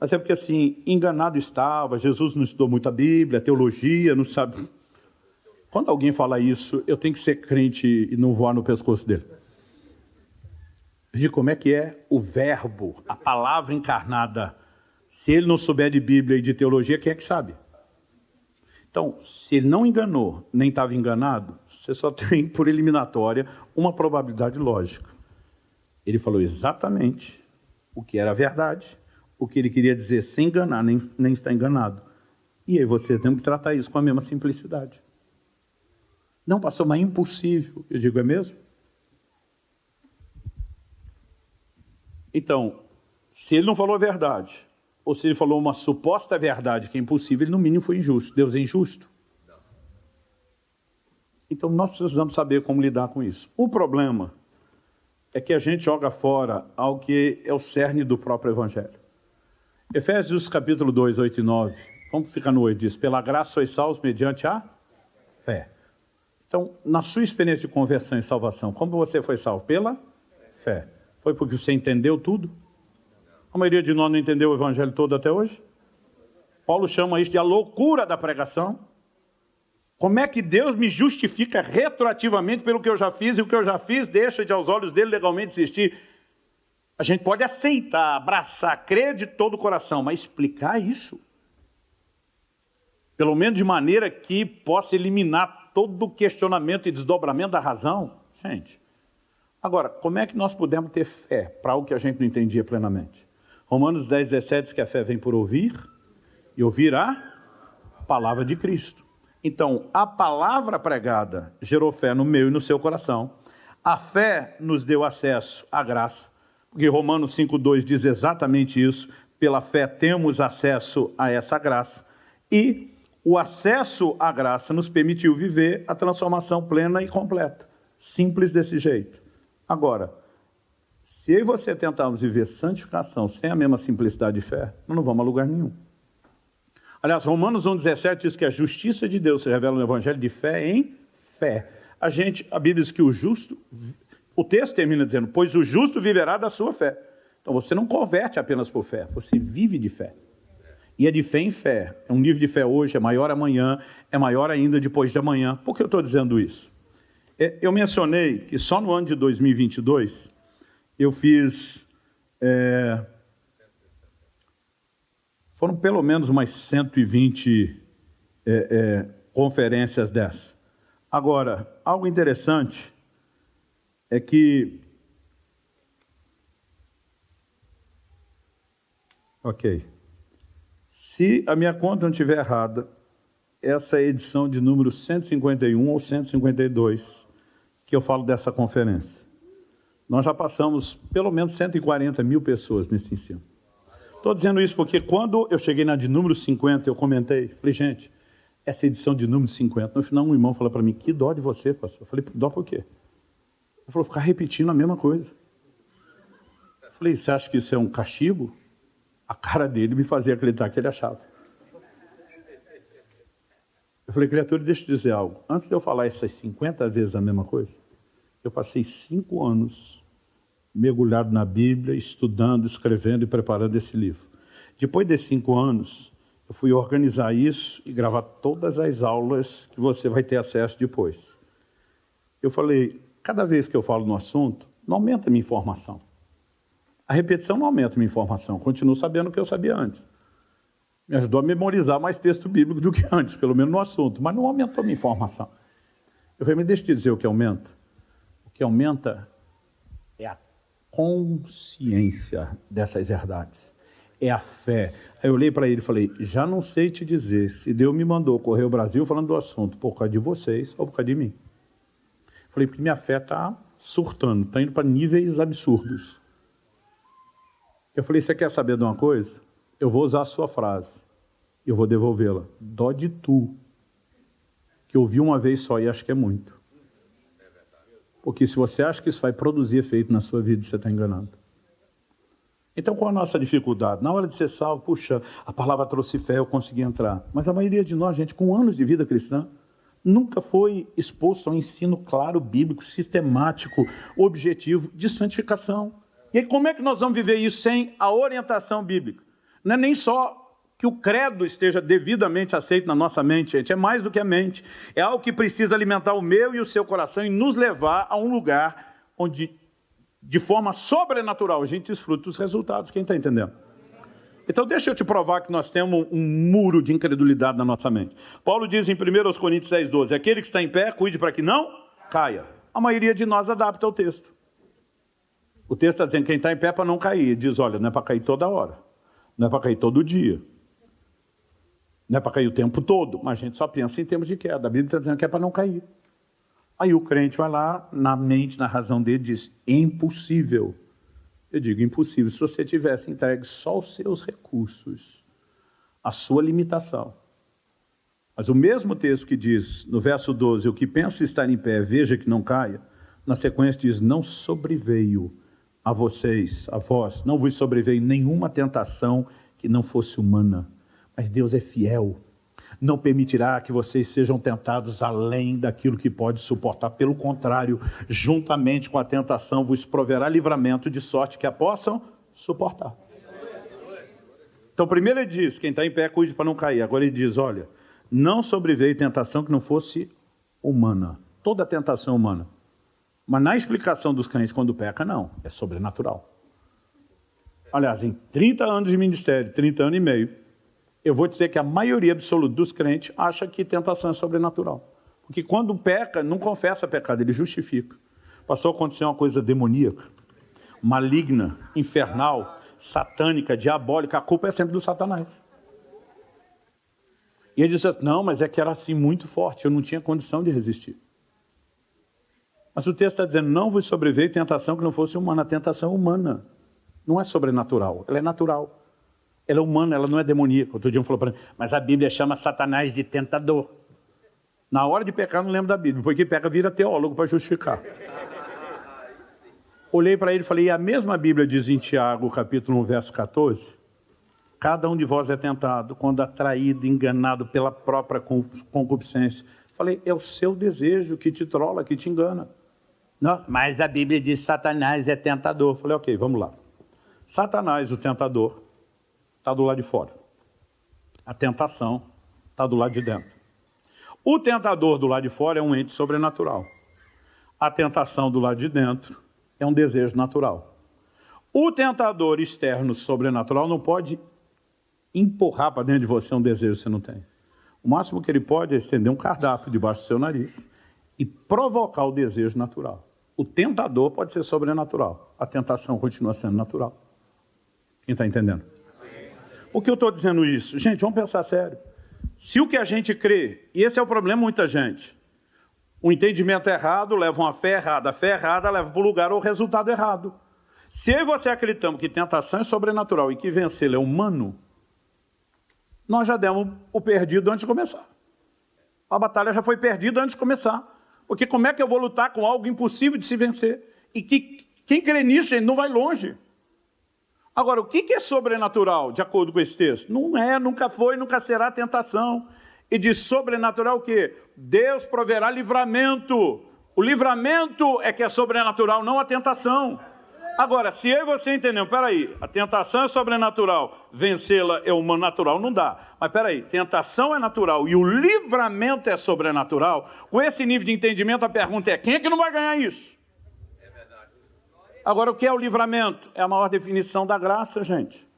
Mas é porque assim, enganado estava, Jesus não estudou muito a Bíblia, a teologia, não sabe. Quando alguém fala isso, eu tenho que ser crente e não voar no pescoço dele. De como é que é o verbo, a palavra encarnada. Se ele não souber de Bíblia e de teologia, quem é que sabe? Então, se ele não enganou, nem estava enganado, você só tem, por eliminatória, uma probabilidade lógica. Ele falou exatamente o que era verdade, o que ele queria dizer sem enganar, nem está enganado. E aí você tem que tratar isso com a mesma simplicidade. Não, pastor, mas é impossível. Eu digo, é mesmo? Então, se ele não falou a verdade, ou se ele falou uma suposta verdade que é impossível, ele no mínimo foi injusto. Deus é injusto? Não. Então nós precisamos saber como lidar com isso. O problema é que a gente joga fora algo que é o cerne do próprio Evangelho. Efésios capítulo 2, 8 e 9. Vamos ficar no 8, diz, pela graça sois salvos mediante a fé. Então, na sua experiência de conversão e salvação, como você foi salvo? Pela fé. Foi porque você entendeu tudo? A maioria de nós não entendeu o Evangelho todo até hoje. Paulo chama isso de a loucura da pregação. Como é que Deus me justifica retroativamente pelo que eu já fiz, e o que eu já fiz deixa de aos olhos dele legalmente existir? A gente pode aceitar, abraçar, crer de todo o coração, mas explicar isso, pelo menos de maneira que possa eliminar todo o questionamento e desdobramento da razão, gente. Agora, como é que nós podemos ter fé para algo que a gente não entendia plenamente? Romanos 10, 17 diz que a fé vem por ouvir, e ouvir a palavra de Cristo. Então, a palavra pregada gerou fé no meu e no seu coração. A fé nos deu acesso à graça, porque Romanos 5,2 diz exatamente isso. Pela fé temos acesso a essa graça. E o acesso à graça nos permitiu viver a transformação plena e completa. Simples desse jeito. Agora, se eu e você tentarmos viver santificação sem a mesma simplicidade de fé, nós não vamos a lugar nenhum. Aliás, Romanos 1,17 diz que a justiça de Deus se revela no Evangelho de fé em fé. A Bíblia diz que o justo, o texto termina dizendo, pois o justo viverá da sua fé. Então você não converte apenas por fé, você vive de fé. E é de fé em fé. É um nível de fé hoje, é maior amanhã, é maior ainda depois de amanhã. Por que eu estou dizendo isso? Eu mencionei que só no ano de 2022 eu fiz... foram pelo menos umas 120 conferências dessas. Agora, algo interessante é que... Ok. Se a minha conta não estiver errada, essa é a edição de número 151 ou 152 que eu falo dessa conferência. Nós já passamos pelo menos 140 mil pessoas nesse ensino. Estou dizendo isso porque quando eu cheguei na de número 50, eu comentei, falei, gente, essa edição de número 50, no final um irmão falou para mim, que dó de você, pastor. Eu falei, dó por quê? Ele falou, ficar repetindo a mesma coisa. Eu falei, você acha que isso é um castigo? A cara dele me fazia acreditar que ele achava. Eu falei, criatura, deixa eu te dizer algo. Antes de eu falar essas 50 vezes a mesma coisa, eu passei 5 anos mergulhado na Bíblia, estudando, escrevendo e preparando esse livro. Depois desses 5 anos, eu fui organizar isso e gravar todas as aulas que você vai ter acesso depois. Eu falei, cada vez que eu falo no assunto, não aumenta a minha informação. A repetição não aumenta a minha informação, continuo sabendo o que eu sabia antes. Me ajudou a memorizar mais texto bíblico do que antes, pelo menos no assunto, mas não aumentou a minha informação. Eu falei, mas deixa eu te dizer o que aumenta. O que aumenta é a consciência dessas verdades, é a fé. Aí eu olhei para ele e falei, já não sei te dizer se Deus me mandou correr o Brasil falando do assunto por causa de vocês ou por causa de mim. Falei, porque minha fé está surtando, está indo para níveis absurdos. Eu falei, você quer saber de uma coisa? Eu vou usar a sua frase, eu vou devolvê-la. Dó de tu, que ouvi uma vez só e acho que é muito. Porque se você acha que isso vai produzir efeito na sua vida, você está enganado. Então, qual a nossa dificuldade? Na hora de ser salvo, puxa, a palavra trouxe fé, eu consegui entrar. Mas a maioria de nós, gente, com anos de vida cristã, nunca foi exposto a um ensino claro, bíblico, sistemático, objetivo de santificação. E aí, como é que nós vamos viver isso sem a orientação bíblica? Não é nem só que o credo esteja devidamente aceito na nossa mente, gente, é mais do que a mente. É algo que precisa alimentar o meu e o seu coração e nos levar a um lugar onde, de forma sobrenatural, a gente desfruta dos resultados. Quem está entendendo? Então, deixa eu te provar que nós temos um muro de incredulidade na nossa mente. Paulo diz em 1 Coríntios 10:12, aquele que está em pé, cuide para que não caia. A maioria de nós adapta o texto. O texto está dizendo que quem está em pé é para não cair. Ele diz, olha, não é para cair toda hora, não é para cair todo dia, não é para cair o tempo todo, mas a gente só pensa em termos de queda. A Bíblia está dizendo que é para não cair. Aí o crente vai lá, na mente, na razão dele, diz, impossível. Eu digo, impossível, se você tivesse entregue só os seus recursos, a sua limitação. Mas o mesmo texto que diz, no verso 12, o que pensa estar em pé, veja que não caia, na sequência diz, não sobreveio a vocês, a vós, não vos sobreveio nenhuma tentação que não fosse humana. Mas Deus é fiel, não permitirá que vocês sejam tentados além daquilo que pode suportar. Pelo contrário, juntamente com a tentação, vos proverá livramento de sorte que a possam suportar. Então, primeiro ele diz, quem está em pé, cuide para não cair. Agora ele diz, olha, não sobreveio tentação que não fosse humana. Toda tentação é humana. Mas na explicação dos crentes, quando peca, não, é sobrenatural. Aliás, em 30 anos de ministério, 30 anos e meio, eu vou dizer que a maioria absoluta dos crentes acha que tentação é sobrenatural. Porque quando peca, não confessa pecado, ele justifica. Passou a acontecer uma coisa demoníaca, maligna, infernal, satânica, diabólica, a culpa é sempre do Satanás. E ele diz assim, não, mas é que era assim muito forte, eu não tinha condição de resistir. Mas o texto está dizendo, não vos sobreveio tentação que não fosse humana. A tentação é humana, não é sobrenatural, ela é natural. Ela é humana, ela não é demoníaca. Outro dia um falou para mim, mas a Bíblia chama Satanás de tentador. Na hora de pecar, não lembro da Bíblia, porque peca vira teólogo para justificar. Olhei para ele e falei, e a mesma Bíblia diz em Tiago, capítulo 1, verso 14, cada um de vós é tentado, quando atraído, enganado pela própria concupiscência. Falei, é o seu desejo que te trola, que te engana. Não, mas a Bíblia diz Satanás é tentador. Falei, ok, vamos lá. Satanás, o tentador, está do lado de fora. A tentação está do lado de dentro. O tentador do lado de fora é um ente sobrenatural. A tentação do lado de dentro é um desejo natural. O tentador externo sobrenatural não pode empurrar para dentro de você um desejo que você não tem. O máximo que ele pode é estender um cardápio debaixo do seu nariz e provocar o desejo natural. O tentador pode ser sobrenatural. A tentação continua sendo natural. Quem está entendendo? Por que eu estou dizendo isso? Gente, vamos pensar sério. Se o que a gente crê, e esse é o problema de muita gente, o entendimento errado leva a uma fé errada, a fé errada leva para o lugar ou resultado errado. Se eu e você acreditamos que tentação é sobrenatural e que vencê-la é humano, nós já demos o perdido antes de começar. A batalha já foi perdida antes de começar. Porque como é que eu vou lutar com algo impossível de se vencer? E quem crê nisso, gente, não vai longe. Agora, o que é sobrenatural, de acordo com esse texto? Não é, nunca foi, nunca será tentação. E de sobrenatural o quê? Deus proverá livramento. O livramento é que é sobrenatural, não a tentação. Agora, se eu e você entendemos, peraí, a tentação é sobrenatural, vencê-la é humano natural, não dá. Mas peraí, tentação é natural e o livramento é sobrenatural, com esse nível de entendimento a pergunta é, quem é que não vai ganhar isso? É verdade. Agora, o que é o livramento? É a maior definição da graça, gente.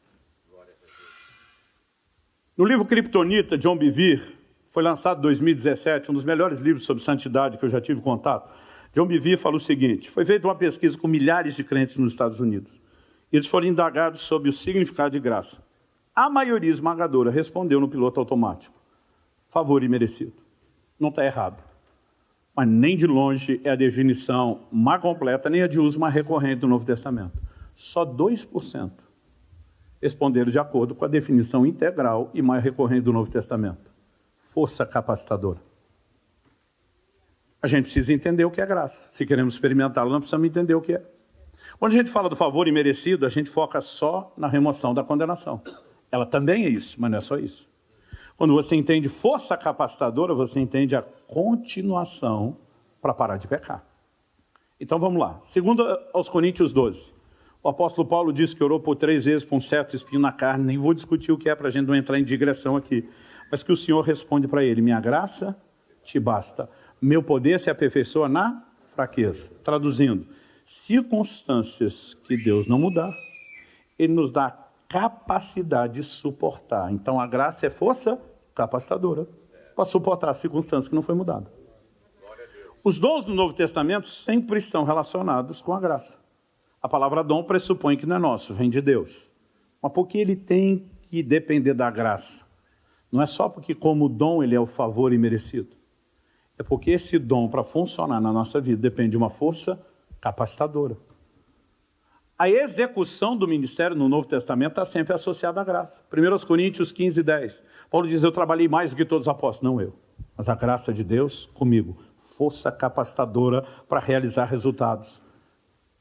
No livro Kryptonita, John Bevere, foi lançado em 2017, um dos melhores livros sobre santidade que eu já tive contato. John Bevere fala o seguinte, foi feita uma pesquisa com milhares de crentes nos Estados Unidos. Eles foram indagados sobre o significado de graça. A maioria esmagadora respondeu no piloto automático. Favor imerecido. Não está errado. Mas nem de longe é a definição mais completa, nem a de uso mais recorrente do Novo Testamento. Só 2% responderam de acordo com a definição integral e mais recorrente do Novo Testamento. Força capacitadora. A gente precisa entender o que é graça. Se queremos experimentá-la, nós precisamos entender o que é. Quando a gente fala do favor imerecido, a gente foca só na remoção da condenação. Ela também é isso, mas não é só isso. Quando você entende força capacitadora, você entende a continuação para parar de pecar. Então vamos lá. Segundo aos Coríntios 12, o apóstolo Paulo disse que orou por 3 vezes por um certo espinho na carne. Nem vou discutir o que é para a gente não entrar em digressão aqui. Mas que o Senhor responde para ele, minha graça te basta. Meu poder se aperfeiçoa na fraqueza. Traduzindo, circunstâncias que Deus não mudar, Ele nos dá capacidade de suportar. Então a graça é força capacitadora para suportar as circunstâncias que não foi mudada. Os dons do Novo Testamento sempre estão relacionados com a graça. A palavra dom pressupõe que não é nosso, vem de Deus. Mas por que ele tem que depender da graça? Não é só porque como dom ele é o favor imerecido. É porque esse dom, para funcionar na nossa vida, depende de uma força capacitadora. A execução do ministério no Novo Testamento está sempre associada à graça. 1 Coríntios 15, 10. Paulo diz, eu trabalhei mais do que todos os apóstolos. Não eu, mas a graça de Deus comigo. Força capacitadora para realizar resultados.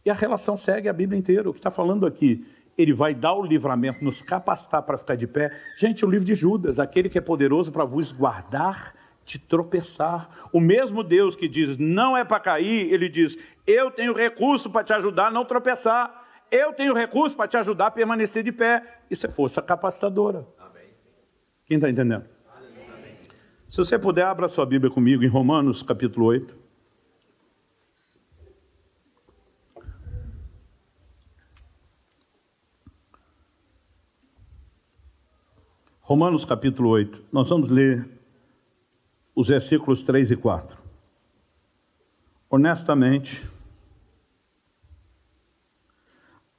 E a relação segue a Bíblia inteira. O que está falando aqui, ele vai dar o livramento, nos capacitar para ficar de pé. Gente, o livro de Judas, aquele que é poderoso para vos guardar de tropeçar. O mesmo Deus que diz, não é para cair, ele diz, eu tenho recurso para te ajudar a não tropeçar. Eu tenho recurso para te ajudar a permanecer de pé. Isso é força capacitadora. Amém. Quem está entendendo? Amém. Se você puder, abra sua Bíblia comigo em Romanos, capítulo 8. Romanos, capítulo 8. Nós vamos ler os versículos 3 e 4. Honestamente,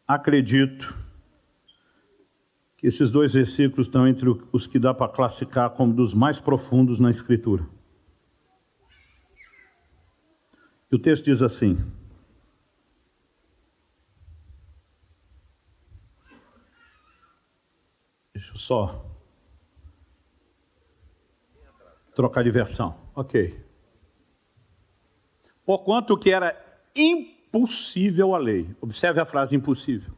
acredito que esses 2 versículos estão entre os que dá para classificar como dos mais profundos na Escritura. E o texto diz assim, deixa eu só trocar de versão. Ok. Porquanto que era impossível a lei. Observe a frase impossível.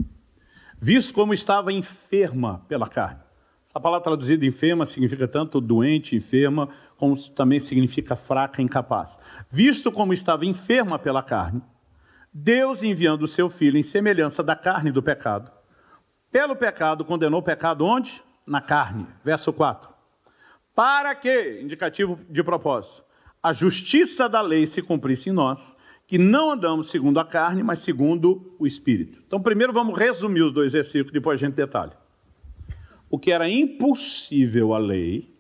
Visto como estava enferma pela carne. Essa palavra traduzida enferma significa tanto doente, enferma, como também significa fraca, incapaz. Visto como estava enferma pela carne, Deus enviando o seu Filho em semelhança da carne do pecado. Pelo pecado, condenou o pecado onde? Na carne. Verso 4. Para que, indicativo de propósito, a justiça da lei se cumprisse em nós, que não andamos segundo a carne, mas segundo o Espírito. Então, primeiro vamos resumir os 2 versículos, depois a gente detalha. O que era impossível à lei,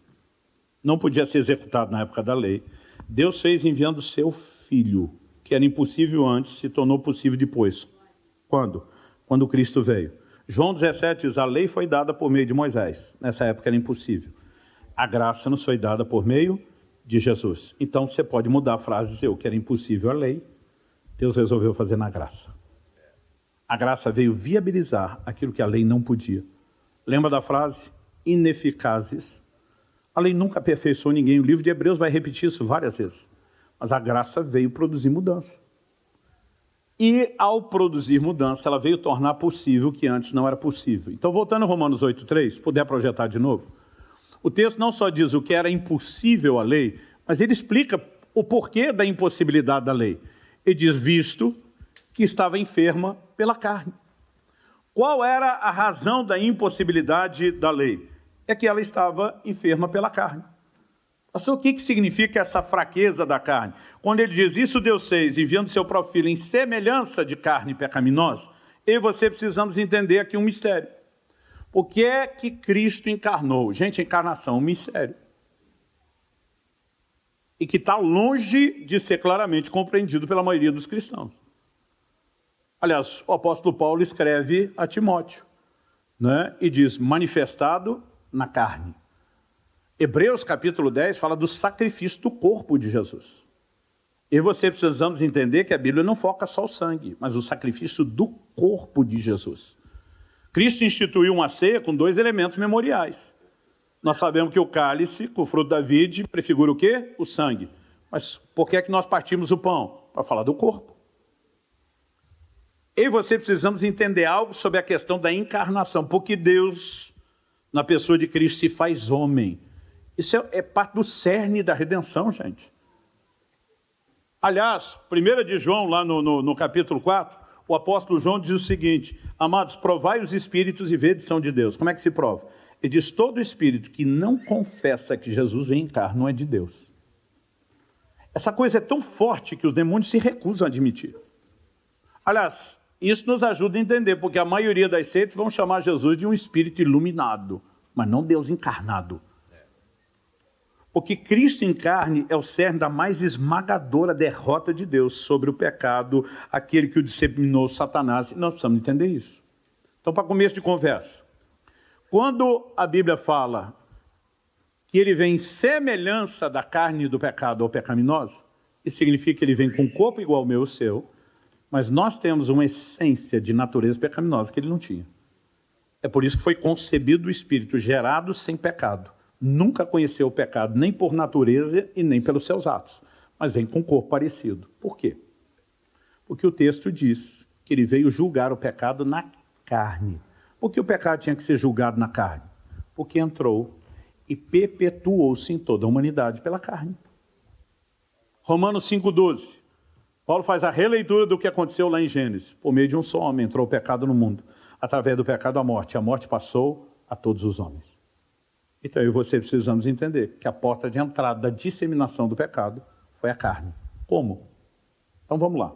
não podia ser executado na época da lei, Deus fez enviando seu Filho, que era impossível antes, se tornou possível depois. Quando? Quando Cristo veio. João 17 diz, a lei foi dada por meio de Moisés. Nessa época era impossível. A graça nos foi dada por meio de Jesus. Então você pode mudar a frase e dizer, o que era impossível à lei, Deus resolveu fazer na graça. A graça veio viabilizar aquilo que a lei não podia. Lembra da frase? Ineficazes. A lei nunca aperfeiçoou ninguém. O livro de Hebreus vai repetir isso várias vezes. Mas a graça veio produzir mudança. E ao produzir mudança, ela veio tornar possível o que antes não era possível. Então, voltando a Romanos 8,3, se puder projetar de novo, o texto não só diz o que era impossível à lei, mas ele explica o porquê da impossibilidade da lei. Ele diz, visto que estava enferma pela carne. Qual era a razão da impossibilidade da lei? É que ela estava enferma pela carne. Mas o que significa essa fraqueza da carne? Quando ele diz, isso Deus fez, enviando seu próprio Filho em semelhança de carne pecaminosa, eu e você precisamos entender aqui um mistério. O que é que Cristo encarnou? Gente, a encarnação é um mistério. E que está longe de ser claramente compreendido pela maioria dos cristãos. Aliás, o apóstolo Paulo escreve a Timóteo, né? E diz, manifestado na carne. Hebreus capítulo 10 fala do sacrifício do corpo de Jesus. Eu e você precisamos entender que a Bíblia não foca só o sangue, mas o sacrifício do corpo de Jesus. Cristo instituiu uma ceia com 2 elementos memoriais. Nós sabemos que o cálice, com o fruto da vide, prefigura o quê? O sangue. Mas por que é que nós partimos o pão? Para falar do corpo. Eu e você precisamos entender algo sobre a questão da encarnação, porque Deus, na pessoa de Cristo, se faz homem. Isso é parte do cerne da redenção, gente. Aliás, 1 de João, lá no capítulo 4, o apóstolo João diz o seguinte, amados, provai os espíritos e vede são de Deus. Como é que se prova? Ele diz, todo espírito que não confessa que Jesus vem em carne não é de Deus. Essa coisa é tão forte que os demônios se recusam a admitir. Aliás, isso nos ajuda a entender, porque a maioria das seitas vão chamar Jesus de um espírito iluminado, mas não Deus encarnado. Porque Cristo em carne é o cerne da mais esmagadora derrota de Deus sobre o pecado, aquele que o disseminou Satanás. E nós precisamos entender isso. Então, para começo de conversa, quando a Bíblia fala que ele vem em semelhança da carne do pecado ou pecaminosa, isso significa que ele vem com um corpo igual ao meu e o seu, mas nós temos uma essência de natureza pecaminosa que ele não tinha. É por isso que foi concebido o Espírito, gerado sem pecado. Nunca conheceu o pecado, nem por natureza e nem pelos seus atos, mas vem com um corpo parecido. Por quê? Porque o texto diz que ele veio julgar o pecado na carne. Por que o pecado tinha que ser julgado na carne? Porque entrou e perpetuou-se em toda a humanidade pela carne. Romanos 5,12. Paulo faz a releitura do que aconteceu lá em Gênesis. Por meio de um só homem entrou o pecado no mundo. Através do pecado a morte passou a todos os homens. Então eu e você precisamos entender que a porta de entrada da disseminação do pecado foi a carne. Como? Então vamos lá.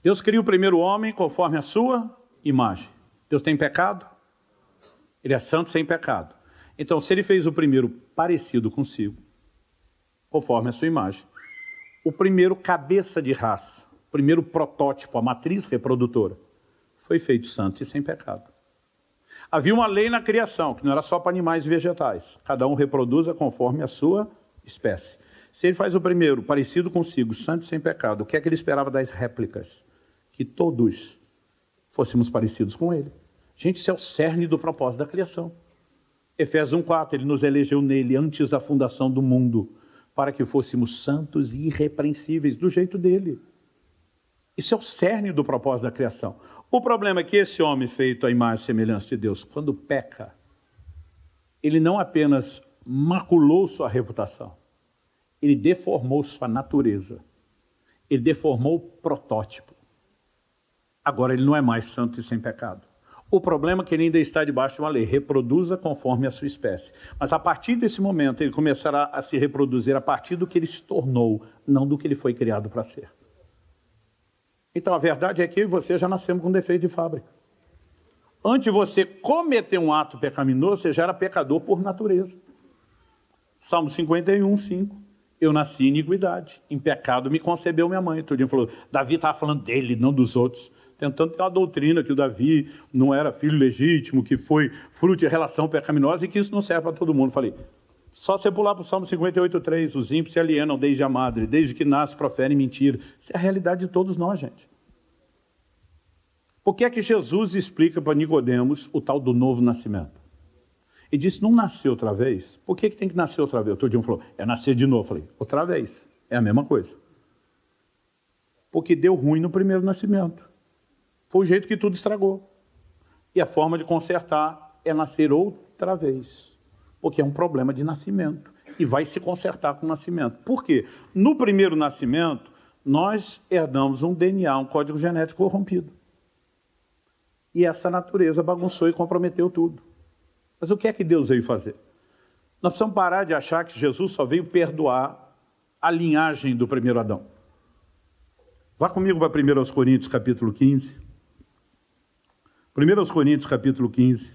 Deus cria o primeiro homem conforme a sua imagem. Deus tem pecado? Ele é santo sem pecado. Então se ele fez o primeiro parecido consigo, conforme a sua imagem, o primeiro cabeça de raça, o primeiro protótipo, a matriz reprodutora, foi feito santo e sem pecado. Havia uma lei na criação, que não era só para animais e vegetais. Cada um reproduza conforme a sua espécie. Se ele faz o primeiro, parecido consigo, santo e sem pecado, o que é que ele esperava das réplicas? Que todos fôssemos parecidos com ele. Gente, isso é o cerne do propósito da criação. Efésios 1,4, ele nos elegeu nele antes da fundação do mundo, para que fôssemos santos e irrepreensíveis do jeito dele. Isso é o cerne do propósito da criação. O problema é que esse homem feito à imagem e semelhança de Deus, quando peca, ele não apenas maculou sua reputação, ele deformou sua natureza, ele deformou o protótipo. Agora ele não é mais santo e sem pecado. O problema é que ele ainda está debaixo de uma lei, reproduza conforme a sua espécie. Mas a partir desse momento, ele começará a se reproduzir a partir do que ele se tornou, não do que ele foi criado para ser. Então a verdade é que eu e você já nascemos com defeito de fábrica. Antes de você cometer um ato pecaminoso, você já era pecador por natureza. Salmo 51, 5. Eu nasci em iniquidade, em pecado me concebeu minha mãe. Todo dia falou, Davi estava falando dele, não dos outros. Tentando ter uma doutrina que o Davi não era filho legítimo, que foi fruto de relação pecaminosa e que isso não serve para todo mundo. Falei, só você pular para o Salmo 58, 3, os ímpios se alienam desde a madre, desde que nasce proferem mentira. Isso é a realidade de todos nós, gente. Por que é que Jesus explica para Nicodemos o tal do novo nascimento? E disse, não nasceu outra vez? Por que tem que nascer outra vez? O Todinho falou, é nascer de novo. Eu falei, outra vez. É a mesma coisa. Porque deu ruim no primeiro nascimento. Foi o jeito que tudo estragou. E a forma de consertar é nascer outra vez. Porque é um problema de nascimento. E vai se consertar com o nascimento. Por quê? No primeiro nascimento, nós herdamos um DNA, um código genético corrompido. E essa natureza bagunçou e comprometeu tudo. Mas o que é que Deus veio fazer? Nós precisamos parar de achar que Jesus só veio perdoar a linhagem do primeiro Adão. Vá comigo para 1 Coríntios, capítulo 15. 1 Coríntios, capítulo 15.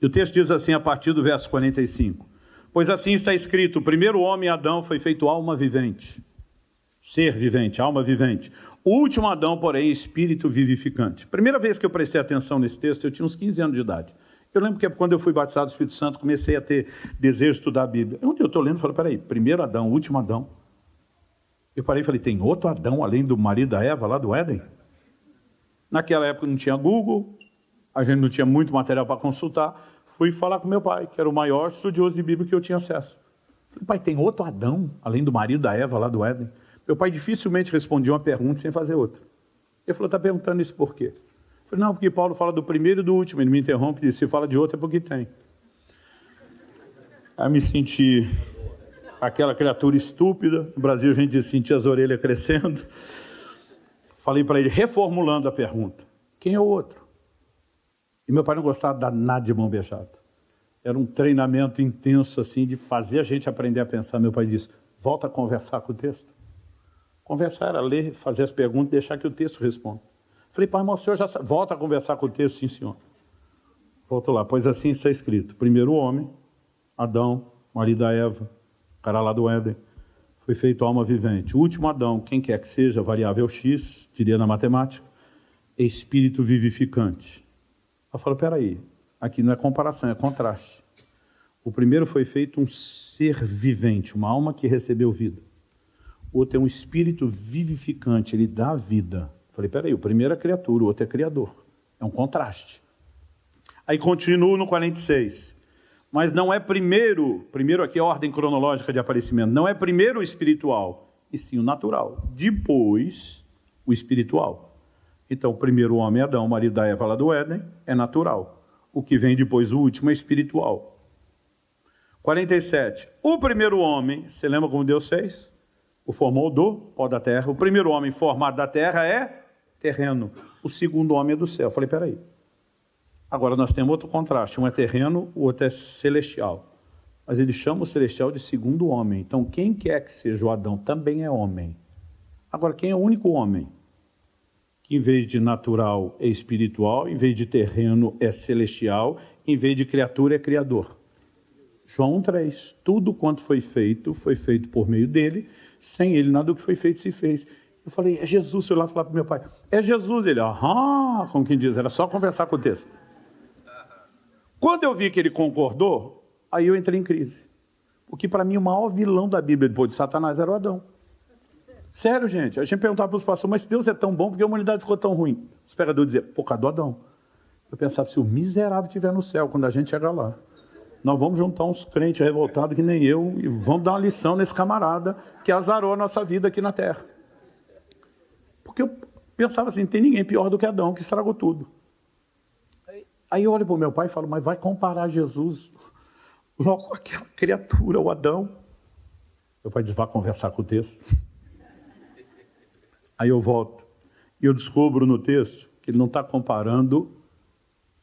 E o texto diz assim, a partir do verso 45. Pois assim está escrito, o primeiro homem, Adão, foi feito alma vivente. Ser vivente, alma vivente. O último Adão, porém, espírito vivificante. Primeira vez que eu prestei atenção nesse texto, eu tinha uns 15 anos de idade. Eu lembro que quando eu fui batizado do Espírito Santo, comecei a ter desejo de estudar a Bíblia. Onde eu estou lendo, eu falei, peraí, primeiro Adão, último Adão. Eu parei e falei, tem outro Adão além do marido da Eva, lá do Éden? Naquela época não tinha Google, a gente não tinha muito material para consultar. Fui falar com meu pai, que era o maior estudioso de Bíblia que eu tinha acesso. Falei, pai, tem outro Adão além do marido da Eva, lá do Éden? Meu pai dificilmente respondia uma pergunta sem fazer outra. Ele falou, está perguntando isso por quê? Eu falei, não, porque Paulo fala do primeiro e do último. Ele me interrompe e disse, se fala de outro é porque tem. Aí me senti aquela criatura estúpida. No Brasil a gente sentia as orelhas crescendo. Falei para ele, reformulando a pergunta, quem é o outro? E meu pai não gostava de nada de mão beijada. Era um treinamento intenso assim, de fazer a gente aprender a pensar. Meu pai disse, volta a conversar com o texto. Conversar era ler, fazer as perguntas e deixar que o texto responda. Falei, pai, mas o senhor já sabe. Volta a conversar com o texto, sim, senhor. Volto lá, pois assim está escrito. Primeiro homem, Adão, marido da Eva, cara lá do Éden, foi feito alma vivente. O último Adão, quem quer que seja, variável X, diria na matemática, é espírito vivificante. Eu falo, peraí, aqui não é comparação, é contraste. O primeiro foi feito um ser vivente, uma alma que recebeu vida. O outro é um espírito vivificante, ele dá vida. Falei, peraí, o primeiro é criatura, o outro é criador. É um contraste. Aí continuo no 46. Mas não é primeiro aqui é a ordem cronológica de aparecimento, não é primeiro o espiritual, e sim o natural. Depois, o espiritual. Então, o primeiro homem, Adão, marido da Eva lá do Éden, é natural. O que vem depois, o último, é espiritual. 47. O primeiro homem, você lembra como Deus fez? O formou do pó da terra. O primeiro homem formado da terra é terreno. O segundo homem é do céu. Eu falei, peraí. Agora nós temos outro contraste. Um é terreno, o outro é celestial. Mas ele chama o celestial de segundo homem. Então, quem quer que seja o Adão também é homem. Agora, quem é o único homem que em vez de natural é espiritual, em vez de terreno é celestial, em vez de criatura é criador? João 3. Tudo quanto foi feito por meio dele. Sem ele, nada do que foi feito se fez. Eu falei, é Jesus. Eu lá falar para meu pai, é Jesus. Ele, aham, como quem diz, era só conversar com o texto. Quando eu vi que ele concordou, aí eu entrei em crise. Porque para mim o maior vilão da Bíblia depois de Satanás era o Adão. Sério, gente. A gente perguntava para os pastores, mas se Deus é tão bom, por que a humanidade ficou tão ruim? Os pregadores diziam, por causa do Adão. Eu pensava, se o miserável estiver no céu, quando a gente chegar lá, nós vamos juntar uns crentes revoltados que nem eu e vamos dar uma lição nesse camarada que azarou a nossa vida aqui na terra. Porque eu pensava assim, não tem ninguém pior do que Adão, que estragou tudo. Aí eu olho para o meu pai e falo, mas vai comparar Jesus logo com aquela criatura, o Adão? Meu pai diz, vá conversar com o texto. Aí eu volto e eu descubro no texto que ele não está comparando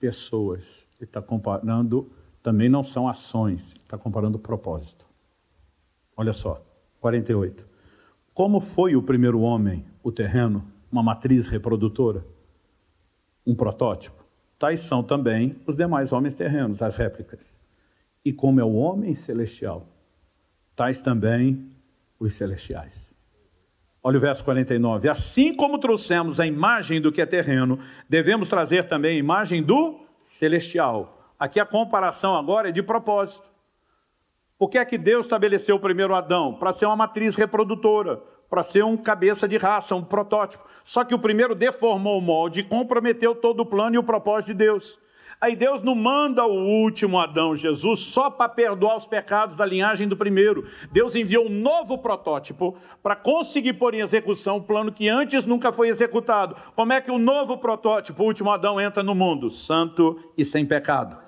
pessoas. Ele está comparando, também não são ações, ele está comparando o propósito. Olha só, 48. Como foi o primeiro homem, o terreno, uma matriz reprodutora, um protótipo? Tais são também os demais homens terrenos, as réplicas. E como é o homem celestial, tais também os celestiais. Olha o verso 49. Assim como trouxemos a imagem do que é terreno, devemos trazer também a imagem do celestial. Aqui a comparação agora é de propósito. Por que é que Deus estabeleceu o primeiro Adão? Para ser uma matriz reprodutora, para ser um cabeça de raça, um protótipo. Só que o primeiro deformou o molde e comprometeu todo o plano e o propósito de Deus. Aí Deus não manda o último Adão, Jesus, só para perdoar os pecados da linhagem do primeiro. Deus enviou um novo protótipo para conseguir pôr em execução o plano que antes nunca foi executado. Como é que o novo protótipo, o último Adão, entra no mundo? Santo e sem pecado.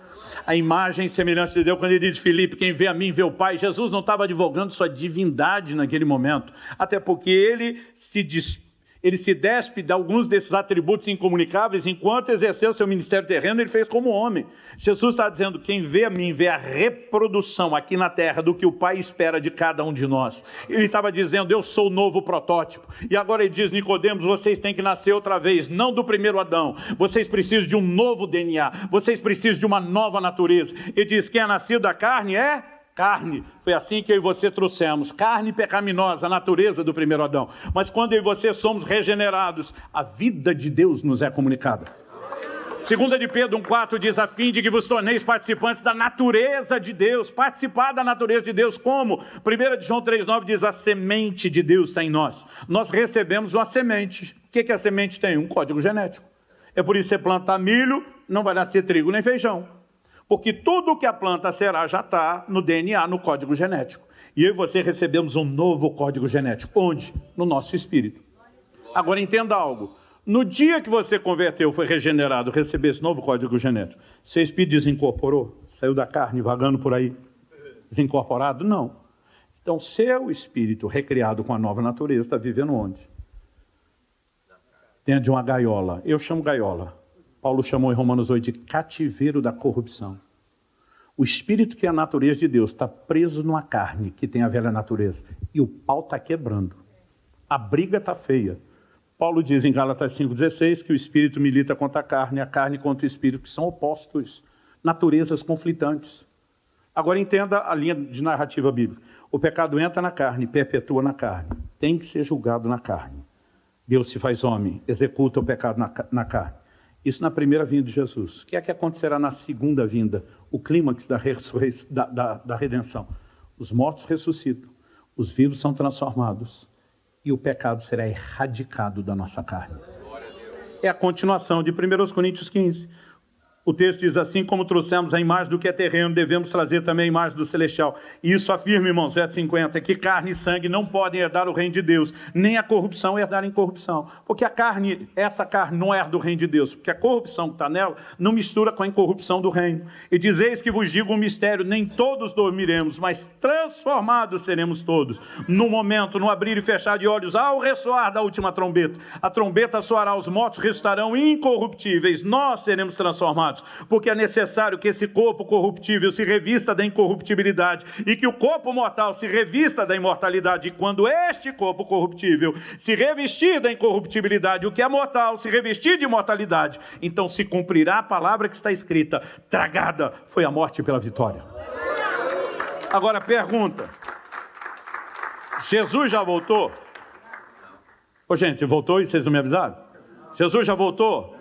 A imagem semelhante de Deus, quando ele diz, Filipe, quem vê a mim vê o Pai. Jesus não estava advogando sua divindade naquele momento, até porque ele se despe de alguns desses atributos incomunicáveis. Enquanto exerceu seu ministério terreno, ele fez como homem. Jesus está dizendo, quem vê a mim vê a reprodução aqui na terra do que o Pai espera de cada um de nós. Ele estava dizendo, eu sou o novo protótipo. E agora ele diz, Nicodemos, vocês têm que nascer outra vez, não do primeiro Adão. Vocês precisam de um novo DNA, vocês precisam de uma nova natureza. Ele diz, quem é nascido da carne é carne. Foi assim que eu e você trouxemos. Carne pecaminosa, a natureza do primeiro Adão. Mas quando eu e você somos regenerados, a vida de Deus nos é comunicada. 2 de Pedro 1,4 diz, a fim de que vos torneis participantes da natureza de Deus. Participar da natureza de Deus como? 1 de João 3,9 diz, a semente de Deus está em nós. Nós recebemos uma semente. O que a semente tem? Um código genético. É por isso que você plantar milho, não vai nascer trigo nem feijão. Porque tudo o que a planta será já está no DNA, no código genético. E eu e você recebemos um novo código genético. Onde? No nosso espírito. Agora entenda algo. No dia que você converteu, foi regenerado, recebeu esse novo código genético, seu espírito desincorporou? Saiu da carne, vagando por aí? Desincorporado? Não. Então, seu espírito recriado com a nova natureza está vivendo onde? Dentro de uma gaiola. Eu chamo gaiola. Paulo chamou em Romanos 8 de cativeiro da corrupção. O espírito que é a natureza de Deus está preso numa carne que tem a velha natureza. E o pau está quebrando. A briga está feia. Paulo diz em Gálatas 5,16 que o espírito milita contra a carne contra o espírito, que são opostos, naturezas conflitantes. Agora entenda a linha de narrativa bíblica. O pecado entra na carne, perpetua na carne. Tem que ser julgado na carne. Deus se faz homem, executa o pecado na carne. Isso na primeira vinda de Jesus. O que é que acontecerá na segunda vinda? O clímax da redenção. Os mortos ressuscitam, os vivos são transformados e o pecado será erradicado da nossa carne. É a continuação de 1 Coríntios 15. O texto diz assim, como trouxemos a imagem do que é terreno, devemos trazer também a imagem do celestial. E isso afirma, irmãos, verso 50, que carne e sangue não podem herdar o reino de Deus, nem a corrupção herdar a incorrupção. Porque essa carne não herda o reino de Deus, porque a corrupção que está nela não mistura com a incorrupção do reino. E dizeis que vos digo um mistério, nem todos dormiremos, mas transformados seremos todos. No momento, no abrir e fechar de olhos, ao ressoar da última trombeta. A trombeta soará, os mortos restarão incorruptíveis, nós seremos transformados. Porque é necessário que esse corpo corruptível se revista da incorruptibilidade e que o corpo mortal se revista da imortalidade. E quando este corpo corruptível se revestir da incorruptibilidade, o que é mortal se revestir de imortalidade, então se cumprirá a palavra que está escrita, tragada foi a morte pela vitória. Agora pergunta, Jesus já voltou? Ô gente, voltou e vocês não me avisaram? Jesus já voltou?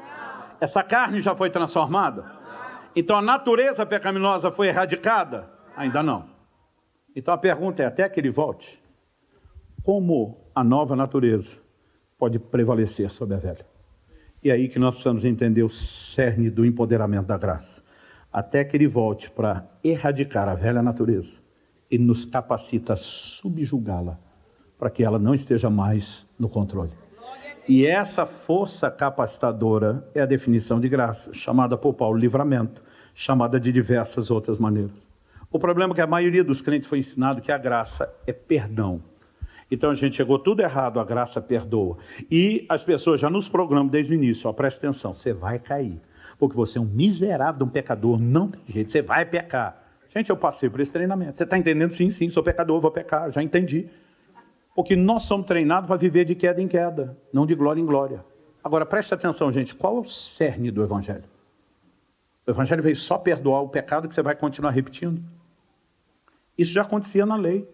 Essa carne já foi transformada? Então a natureza pecaminosa foi erradicada? Ainda não. Então a pergunta é, até que ele volte, como a nova natureza pode prevalecer sobre a velha? E é aí que nós precisamos entender o cerne do empoderamento da graça. Até que ele volte para erradicar a velha natureza, ele nos capacita a subjugá-la, para que ela não esteja mais no controle. E essa força capacitadora é a definição de graça, chamada por Paulo livramento, chamada de diversas outras maneiras. O problema é que a maioria dos crentes foi ensinado que a graça é perdão. Então a gente chegou tudo errado, a graça perdoa. E as pessoas já nos programam desde o início, ó, presta atenção, você vai cair. Porque você é um miserável, um pecador, não tem jeito, você vai pecar. Gente, eu passei por esse treinamento. Você está entendendo? Sim, sou pecador, vou pecar, já entendi. Porque nós somos treinados para viver de queda em queda, não de glória em glória. Agora, preste atenção, gente, qual é o cerne do Evangelho? O Evangelho veio só perdoar o pecado que você vai continuar repetindo. Isso já acontecia na lei.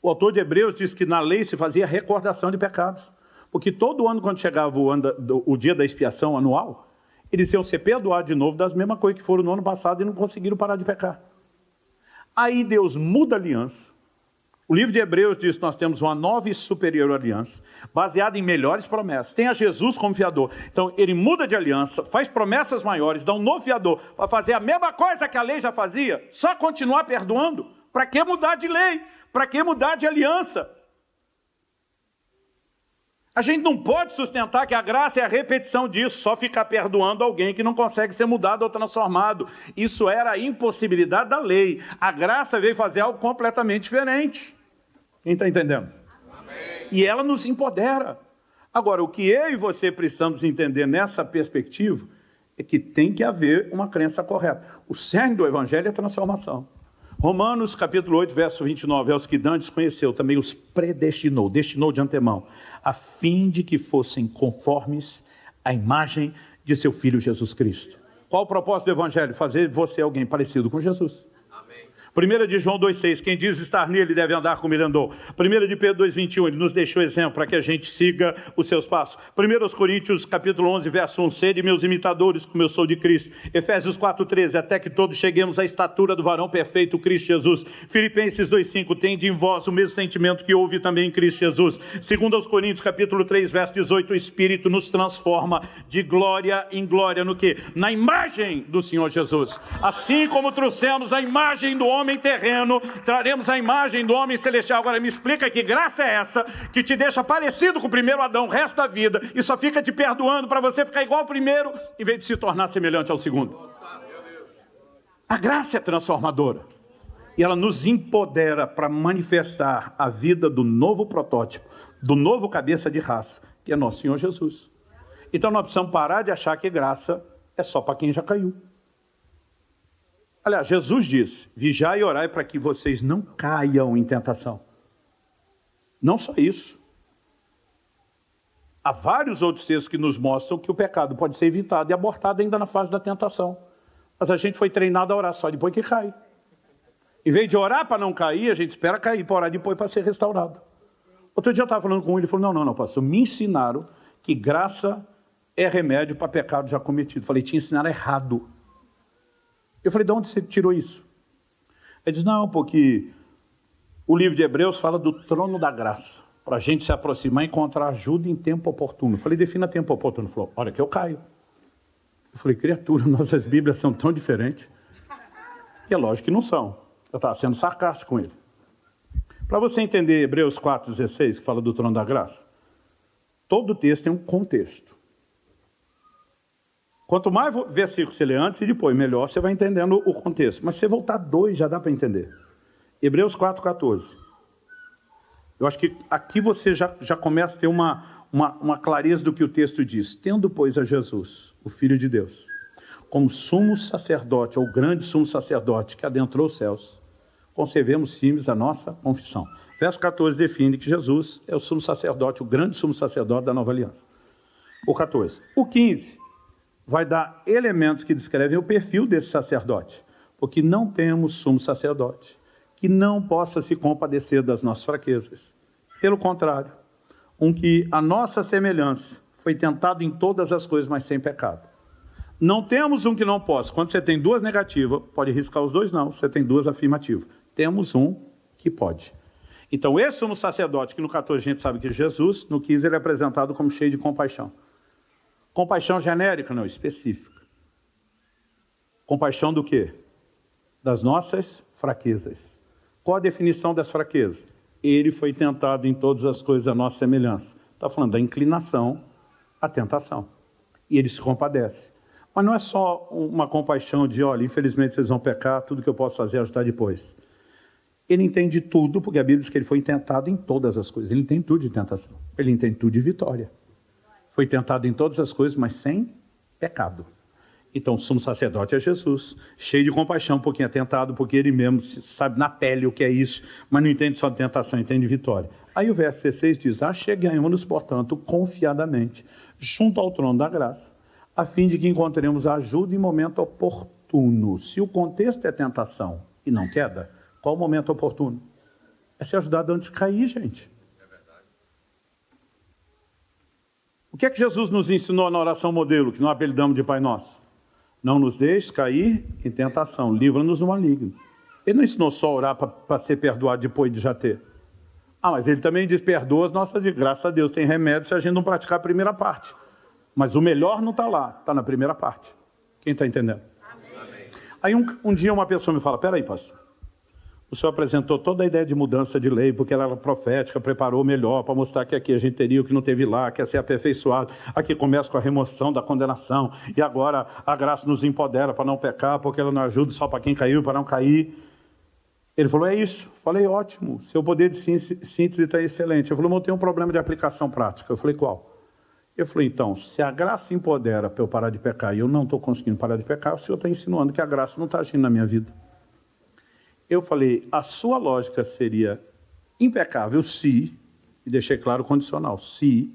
O autor de Hebreus diz que na lei se fazia recordação de pecados. Porque todo ano, quando chegava o dia da expiação anual, eles iam ser perdoados de novo das mesmas coisas que foram no ano passado e não conseguiram parar de pecar. Aí Deus muda a aliança. O livro de Hebreus diz que nós temos uma nova e superior aliança, baseada em melhores promessas. Tem a Jesus como fiador. Então ele muda de aliança, faz promessas maiores, dá um novo fiador para fazer a mesma coisa que a lei já fazia, só continuar perdoando. Para que mudar de lei? Para que mudar de aliança? A gente não pode sustentar que a graça é a repetição disso, só ficar perdoando alguém que não consegue ser mudado ou transformado. Isso era a impossibilidade da lei. A graça veio fazer algo completamente diferente. Quem está entendendo? Amém. E ela nos empodera. Agora, o que eu e você precisamos entender nessa perspectiva é que tem que haver uma crença correta. O cerne do Evangelho é a transformação. Romanos capítulo 8, verso 29, aos que dantes conheceu, também os predestinou, destinou de antemão, a fim de que fossem conformes à imagem de seu Filho Jesus Cristo. Qual o propósito do Evangelho? Fazer de você alguém parecido com Jesus. 1 de João 2,6, quem diz estar nele deve andar como ele andou. 1 de Pedro 2,21, ele nos deixou exemplo para que a gente siga os seus passos. 1 Coríntios capítulo 11, verso 1, sede meus imitadores como eu sou de Cristo. Efésios 4,13, até que todos cheguemos à estatura do varão perfeito, Cristo Jesus. Filipenses 2,5, tende em vós o mesmo sentimento que houve também em Cristo Jesus. 2 Coríntios capítulo 3, verso 18, o Espírito nos transforma de glória em glória no quê? Na imagem do Senhor Jesus. Assim como trouxemos a imagem do homem terreno, traremos a imagem do homem celestial. Agora me explica que graça é essa que te deixa parecido com o primeiro Adão o resto da vida e só fica te perdoando para você ficar igual ao primeiro em vez de se tornar semelhante ao segundo. A graça é transformadora e ela nos empodera para manifestar a vida do novo protótipo, do novo cabeça de raça, que é nosso Senhor Jesus. Então nós precisamos parar de achar que graça é só para quem já caiu. Aliás, Jesus disse, vigiai e orai para que vocês não caiam em tentação. Não só isso. Há vários outros textos que nos mostram que o pecado pode ser evitado e abortado ainda na fase da tentação. Mas a gente foi treinado a orar só depois que cai. Em vez de orar para não cair, a gente espera cair para orar depois para ser restaurado. Outro dia eu estava falando com ele, ele falou, não, pastor, me ensinaram que graça é remédio para pecado já cometido. Eu falei, te ensinaram errado. Eu falei, de onde você tirou isso? Ele disse, não, porque o livro de Hebreus fala do trono da graça, para a gente se aproximar e encontrar ajuda em tempo oportuno. Eu falei, defina tempo oportuno. Ele falou, olha que eu caio. Eu falei, criatura, nossas Bíblias são tão diferentes. E é lógico que não são. Eu estava sendo sarcástico com ele. Para você entender Hebreus 4,16, que fala do trono da graça, todo texto tem um contexto. Quanto mais versículos você lê antes e depois, melhor você vai entendendo o contexto. Mas se você voltar 2, já dá para entender. Hebreus 4,14. Eu acho que aqui você já começa a ter uma clareza do que o texto diz. Tendo, pois, a Jesus, o Filho de Deus, como sumo sacerdote, ou grande sumo sacerdote que adentrou os céus, conservemos firmes a nossa confissão. Verso 14 define que Jesus é o sumo sacerdote, o grande sumo sacerdote da nova aliança. O 14. O 15 vai dar elementos que descrevem o perfil desse sacerdote, porque não temos sumo sacerdote que não possa se compadecer das nossas fraquezas. Pelo contrário, um que a nossa semelhança foi tentado em todas as coisas, mas sem pecado. Não temos um que não possa. Quando você tem 2 negativas, pode riscar os 2 não, você tem 2 afirmativas. Temos um que pode. Então esse sumo sacerdote, que no 14 a gente sabe que é Jesus, no 15 ele é apresentado como cheio de compaixão. Compaixão genérica, não, específica. Compaixão do quê? Das nossas fraquezas. Qual a definição das fraquezas? Ele foi tentado em todas as coisas à nossa semelhança. Está falando da inclinação à tentação. E ele se compadece. Mas não é só uma compaixão de, olha, infelizmente vocês vão pecar, tudo que eu posso fazer é ajudar depois. Ele entende tudo, porque a Bíblia diz que ele foi tentado em todas as coisas. Ele entende tudo de tentação. Ele entende tudo de vitória. Foi tentado em todas as coisas, mas sem pecado. Então, o sumo sacerdote é Jesus, cheio de compaixão, um pouquinho atentado, porque ele mesmo sabe na pele o que é isso, mas não entende só de tentação, entende de vitória. Aí o verso 16 diz, acheguemo-nos, portanto, confiadamente, junto ao trono da graça, a fim de que encontremos ajuda em momento oportuno. Se o contexto é tentação e não queda, qual o momento oportuno? É ser ajudado antes de cair, gente. O que é que Jesus nos ensinou na oração modelo, que nós apelidamos de Pai Nosso? Não nos deixes cair em tentação, livra-nos do maligno. Ele não ensinou só a orar para ser perdoado depois de já ter. Mas ele também diz, perdoa as nossas dívidas. Graças a Deus tem remédio se a gente não praticar a primeira parte. Mas o melhor não está lá, está na primeira parte. Quem está entendendo? Amém. Aí um dia uma pessoa me fala, peraí, pastor, o senhor apresentou toda a ideia de mudança de lei, porque ela era profética, preparou melhor para mostrar que aqui a gente teria o que não teve lá, que ia ser aperfeiçoado. Aqui começa com a remoção da condenação, e agora a graça nos empodera para não pecar, porque ela não ajuda só para quem caiu, para não cair. Ele falou, é isso. Falei, ótimo, seu poder de síntese está excelente. Ele falou, mas eu tenho um problema de aplicação prática. Eu falei, qual? Eu falei, então, se a graça empodera para eu parar de pecar e eu não estou conseguindo parar de pecar, o senhor está insinuando que a graça não está agindo na minha vida. Eu falei, a sua lógica seria impecável se, e deixei claro o condicional, se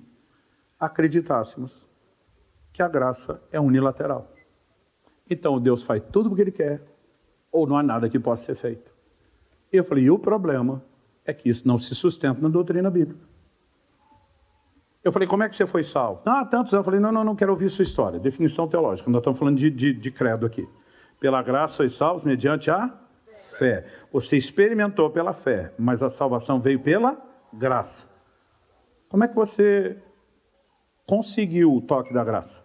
acreditássemos que a graça é unilateral. Então Deus faz tudo o que Ele quer, ou não há nada que possa ser feito. E eu falei, e o problema é que isso não se sustenta na doutrina bíblica. Eu falei, como é que você foi salvo? Tantos. Eu falei, não quero ouvir sua história. Definição teológica, nós estamos falando de credo aqui. Pela graça sois salvos mediante a fé. Você experimentou pela fé, mas a salvação veio pela graça. Como é que você conseguiu o toque da graça?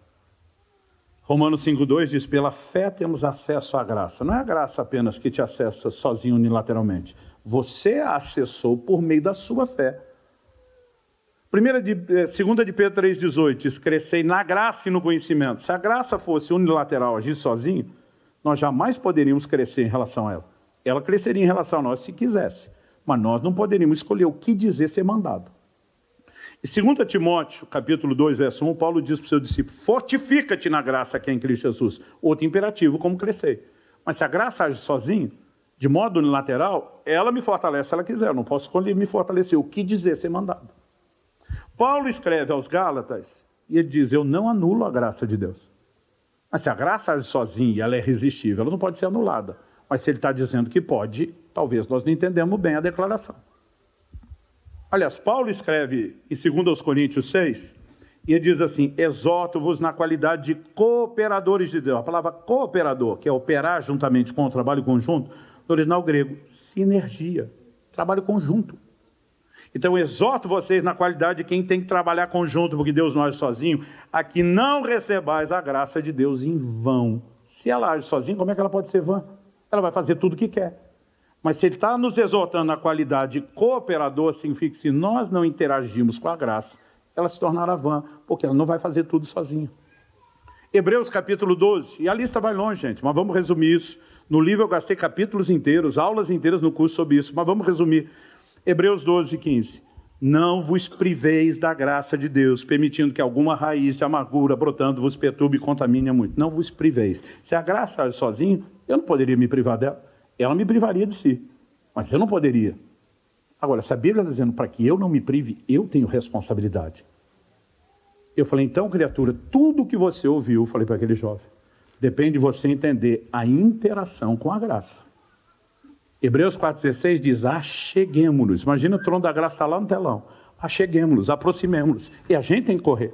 Romanos 5,2 diz, pela fé temos acesso à graça. Não é a graça apenas que te acessa sozinho unilateralmente. Você a acessou por meio da sua fé. 2 de Pedro 3,18 diz, crescei na graça e no conhecimento. Se a graça fosse unilateral, agir sozinho, nós jamais poderíamos crescer em relação a ela. Ela cresceria em relação a nós se quisesse, mas nós não poderíamos escolher o que dizer ser mandado. E 2 Timóteo, capítulo 2, verso 1, Paulo diz para o seu discípulo, fortifica-te na graça que é em Cristo Jesus. Outro imperativo, como crescer. Mas se a graça age sozinha, de modo unilateral, ela me fortalece se ela quiser. Eu não posso escolher me fortalecer, o que dizer ser mandado. Paulo escreve aos Gálatas, e ele diz, eu não anulo a graça de Deus. Mas se a graça age sozinha e ela é irresistível, ela não pode ser anulada. Mas se ele está dizendo que pode, talvez nós não entendemos bem a declaração. Aliás, Paulo escreve em 2 Coríntios 6, e ele diz assim, exorto-vos na qualidade de cooperadores de Deus. A palavra cooperador, que é operar juntamente com o trabalho conjunto, no original grego, sinergia, trabalho conjunto. Então, exorto vocês na qualidade de quem tem que trabalhar conjunto, porque Deus não age sozinho, a que não recebais a graça de Deus em vão. Se ela age sozinha, como é que ela pode ser vã? Ela vai fazer tudo o que quer. Mas se ele está nos exortando na qualidade de cooperador, significa que se nós não interagirmos com a graça, ela se tornará vã, porque ela não vai fazer tudo sozinha. Hebreus capítulo 12, e a lista vai longe, gente, mas vamos resumir isso. No livro eu gastei capítulos inteiros, aulas inteiras no curso sobre isso, mas vamos resumir. Hebreus 12, 15. Não vos priveis da graça de Deus, permitindo que alguma raiz de amargura brotando vos perturbe e contamine muito. Não vos priveis. Se a graça age sozinho, eu não poderia me privar dela. Ela me privaria de si, mas eu não poderia. Agora, se a Bíblia está dizendo para que eu não me prive, eu tenho responsabilidade. Eu falei, então, criatura, tudo que você ouviu, falei para aquele jovem, depende de você entender a interação com a graça. Hebreus 4,16 diz, acheguemo-nos. Imagina o trono da graça lá no telão. Acheguemo-nos, aproximemo-nos. E a gente tem que correr.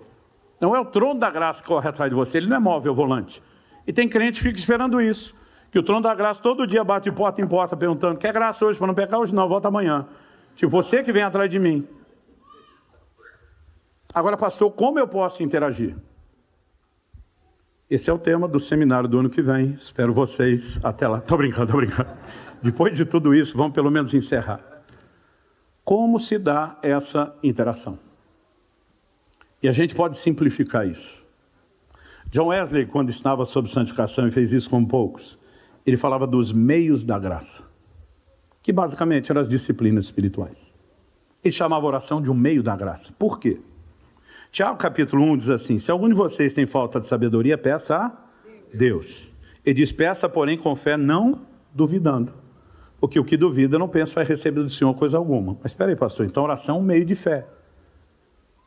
Não é o trono da graça que corre atrás de você, ele não é móvel, volante. E tem crente que fica esperando isso. Que o trono da graça todo dia bate de porta em porta, perguntando, quer graça hoje para não pecar? Hoje não, volta amanhã. Tipo, você que vem atrás de mim. Agora, pastor, como eu posso interagir? Esse é o tema do seminário do ano que vem. Espero vocês até lá. Tô brincando. Depois de tudo isso, vamos pelo menos encerrar. Como se dá essa interação? E a gente pode simplificar isso. John Wesley, quando ensinava sobre santificação, e fez isso com poucos, ele falava dos meios da graça, que basicamente eram as disciplinas espirituais. Ele chamava a oração de um meio da graça. Por quê? Tiago capítulo 1 diz assim, se algum de vocês tem falta de sabedoria, peça a Deus. Ele diz, peça, porém, com fé, não duvidando. Porque o que duvida não pensa vai receber do Senhor coisa alguma. Mas espera aí, pastor, então oração é um meio de fé.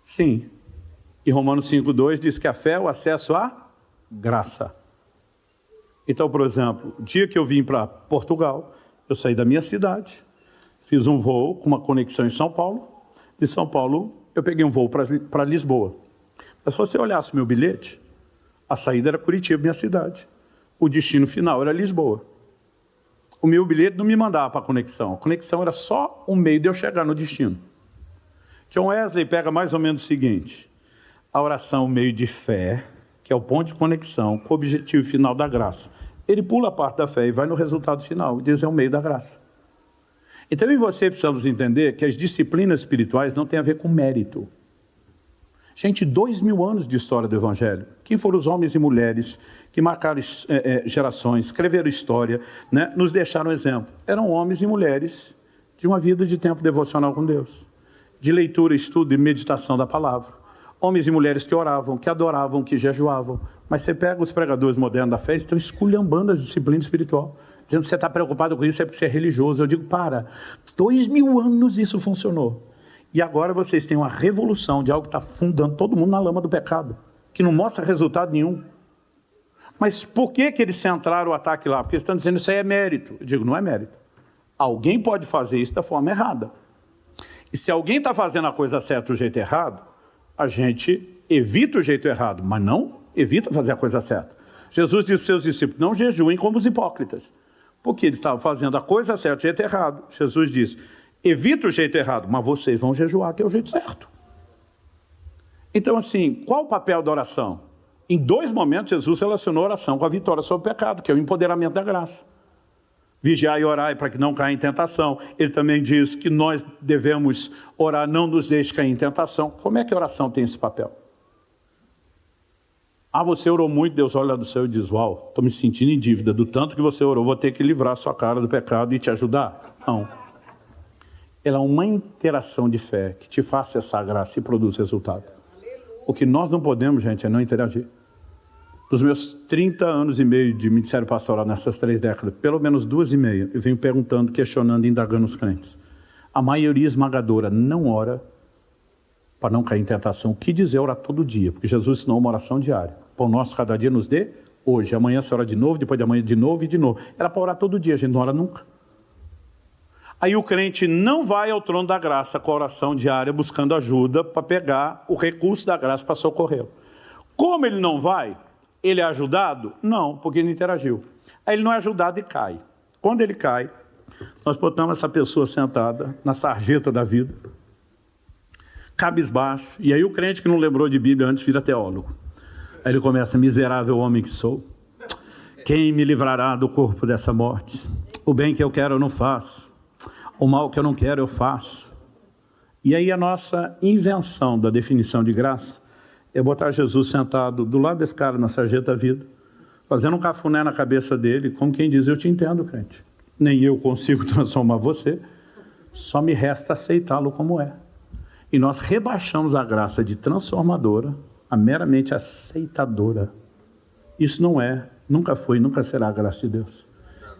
Sim. E Romanos 5,2 diz que a fé é o acesso à graça. Então, por exemplo, o dia que eu vim para Portugal, eu saí da minha cidade, fiz um voo com uma conexão em São Paulo. De São Paulo, eu peguei um voo para Lisboa. Mas se você olhasse o meu bilhete, a saída era Curitiba, minha cidade. O destino final era Lisboa. O meu bilhete não me mandava para a conexão. A conexão era só um meio de eu chegar no destino. John Wesley pega mais ou menos o seguinte. A oração é um meio de fé, que é o ponto de conexão com o objetivo final da graça. Ele pula a parte da fé e vai no resultado final. E diz, é o meio da graça. Então eu e você precisamos entender que as disciplinas espirituais não têm a ver com mérito. Gente, 2000 anos de história do Evangelho. Quem foram os homens e mulheres que marcaram gerações, escreveram história, né? Nos deixaram exemplo. Eram homens e mulheres de uma vida de tempo devocional com Deus. De leitura, estudo e meditação da palavra. Homens e mulheres que oravam, que adoravam, que jejuavam. Mas você pega os pregadores modernos da fé, eles estão esculhambando a disciplina espiritual. Dizendo que você está preocupado com isso é porque você é religioso. Eu digo, 2000 anos isso funcionou. E agora vocês têm uma revolução de algo que está fundando todo mundo na lama do pecado, que não mostra resultado nenhum. Mas por que eles centraram o ataque lá? Porque eles estão dizendo que isso aí é mérito. Eu digo, não é mérito. Alguém pode fazer isso da forma errada. E se alguém está fazendo a coisa certa do jeito errado, a gente evita o jeito errado, mas não evita fazer a coisa certa. Jesus disse para os seus discípulos, não jejuem como os hipócritas, porque eles estavam fazendo a coisa certa do jeito errado. Jesus disse, evita o jeito errado, mas vocês vão jejuar, que é o jeito certo. Então, assim, qual o papel da oração? Em 2 momentos, Jesus relacionou a oração com a vitória sobre o pecado, que é o empoderamento da graça. Vigiar e orar para que não caia em tentação. Ele também diz que nós devemos orar, não nos deixe cair em tentação. Como é que a oração tem esse papel? Você orou muito, Deus olha do céu e diz, uau, estou me sentindo em dívida, do tanto que você orou, vou ter que livrar a sua cara do pecado e te ajudar? Não. Ela é uma interação de fé que te faz acessar a graça e produz resultado. O que nós não podemos, gente, é não interagir. Dos meus 30 anos e meio de ministério pastoral nessas 3 décadas, pelo menos 2,5, eu venho perguntando, questionando e indagando os crentes. A maioria esmagadora não ora para não cair em tentação. O que dizer orar todo dia? Porque Jesus ensinou uma oração diária. Pão nosso cada dia nos dê hoje. Amanhã você ora de novo, depois de amanhã de novo e de novo. Era para orar todo dia, a gente não ora nunca. Aí o crente não vai ao trono da graça com a oração diária, buscando ajuda para pegar o recurso da graça para socorrer. Como ele não vai, ele é ajudado? Não, porque ele não interagiu. Aí ele não é ajudado e cai. Quando ele cai, nós botamos essa pessoa sentada na sarjeta da vida, cabisbaixo, e aí o crente que não lembrou de Bíblia antes vira teólogo. Aí ele começa, miserável homem que sou, quem me livrará do corpo dessa morte? O bem que eu quero eu não faço, o mal que eu não quero eu faço. E aí a nossa invenção da definição de graça é botar Jesus sentado do lado desse cara na sarjeta da vida, fazendo um cafuné na cabeça dele, como quem diz, eu te entendo, crente. Nem eu consigo transformar você, só me resta aceitá-lo como é. E nós rebaixamos a graça de transformadora a meramente aceitadora. Isso não é, nunca foi, nunca será a graça de Deus.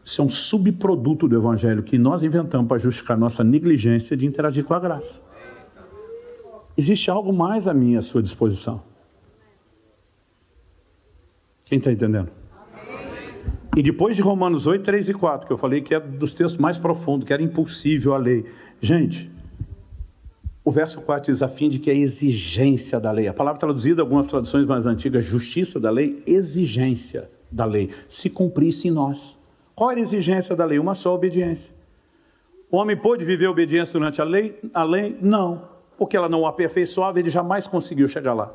Isso é um subproduto do Evangelho que nós inventamos para justificar nossa negligência de interagir com a graça. Existe algo mais a mim à sua disposição. Quem está entendendo? E depois de Romanos 8, 3 e 4, que eu falei que é dos textos mais profundos, que era impossível a lei. Gente, o verso 4 diz a fim de que a exigência da lei, a palavra traduzida, algumas traduções mais antigas, justiça da lei, exigência da lei, se cumprisse em nós. Qual era a exigência da lei? Uma só obediência. O homem pôde viver a obediência durante a lei? A lei, não. Porque ela não o aperfeiçoava, ele jamais conseguiu chegar lá.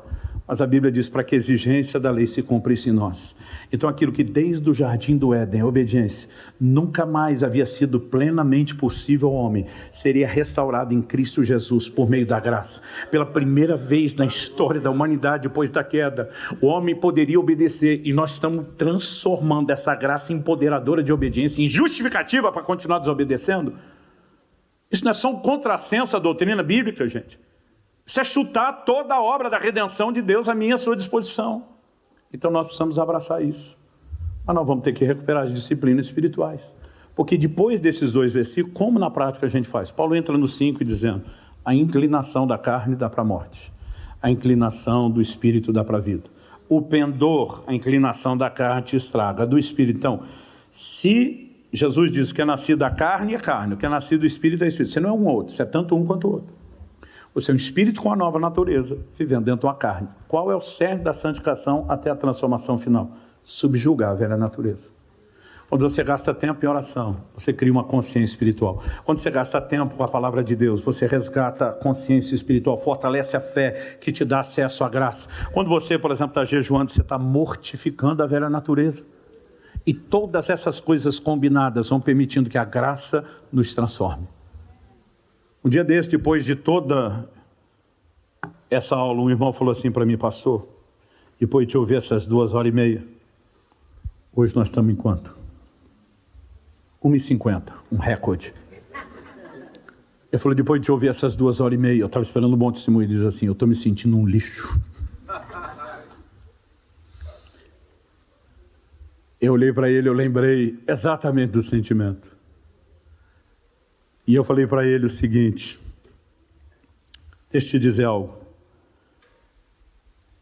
Mas a Bíblia diz para que a exigência da lei se cumprisse em nós. Então aquilo que desde o jardim do Éden, a obediência, nunca mais havia sido plenamente possível ao homem, seria restaurado em Cristo Jesus por meio da graça. Pela primeira vez na história da humanidade, depois da queda, o homem poderia obedecer e nós estamos transformando essa graça empoderadora de obediência em justificativa para continuar desobedecendo. Isso não é só um contrassenso à doutrina bíblica, gente. Isso é chutar toda a obra da redenção de Deus à minha e à sua disposição. Então nós precisamos abraçar isso. Mas nós vamos ter que recuperar as disciplinas espirituais. Porque depois desses 2 versículos, como na prática a gente faz? Paulo entra no 5 dizendo, a inclinação da carne dá para a morte. A inclinação do espírito dá para a vida. O pendor, a inclinação da carne te estraga, a do espírito. Então, se Jesus diz que é nascido da carne, é carne. O que é nascido do espírito é espírito. Você não é um ou outro, você é tanto um quanto o outro. Você é um espírito com a nova natureza, vivendo dentro de uma carne. Qual é o cerne da santificação até a transformação final? Subjugar a velha natureza. Quando você gasta tempo em oração, você cria uma consciência espiritual. Quando você gasta tempo com a palavra de Deus, você resgata a consciência espiritual, fortalece a fé que te dá acesso à graça. Quando você, por exemplo, está jejuando, você está mortificando a velha natureza. E todas essas coisas combinadas vão permitindo que a graça nos transforme. Um dia desse, depois de toda essa aula, um irmão falou assim para mim, pastor, depois de ouvir essas 2h30, hoje nós estamos em quanto? 1h50, um recorde. Ele falou, depois de ouvir essas 2h30, eu estava esperando um bom testemunho, e diz assim, eu estou me sentindo um lixo. Eu olhei para ele, eu lembrei exatamente do sentimento. E eu falei para ele o seguinte, deixa eu te dizer algo.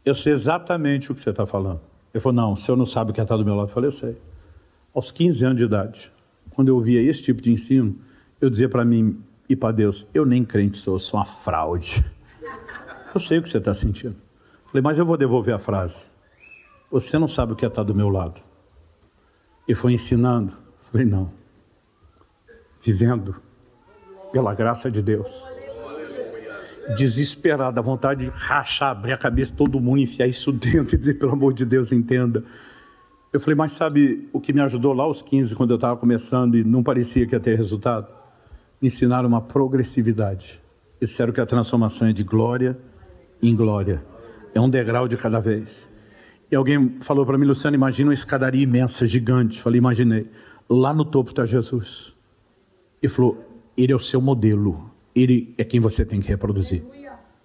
Eu sei exatamente o que você está falando. Ele falou, não, o senhor não sabe o que está do meu lado. Eu falei, eu sei. Aos 15 anos de idade, quando eu ouvia esse tipo de ensino, eu dizia para mim e para Deus, eu nem crente sou, eu sou uma fraude. Eu sei o que você está sentindo. Eu falei, mas eu vou devolver a frase. Você não sabe o que está do meu lado. E foi ensinando. Eu falei, não. Vivendo pela graça de Deus. Desesperado, a vontade de rachar, abrir a cabeça de todo mundo, enfiar isso dentro e dizer, pelo amor de Deus, entenda. Eu falei, mas sabe o que me ajudou lá aos 15, quando eu estava começando e não parecia que ia ter resultado? Me ensinaram uma progressividade. Eles disseram que a transformação é de glória em glória. É um degrau de cada vez. E alguém falou para mim, Luciano, imagina uma escadaria imensa, gigante. Falei, imaginei. Lá no topo está Jesus. Ele falou, ele é o seu modelo. Ele é quem você tem que reproduzir.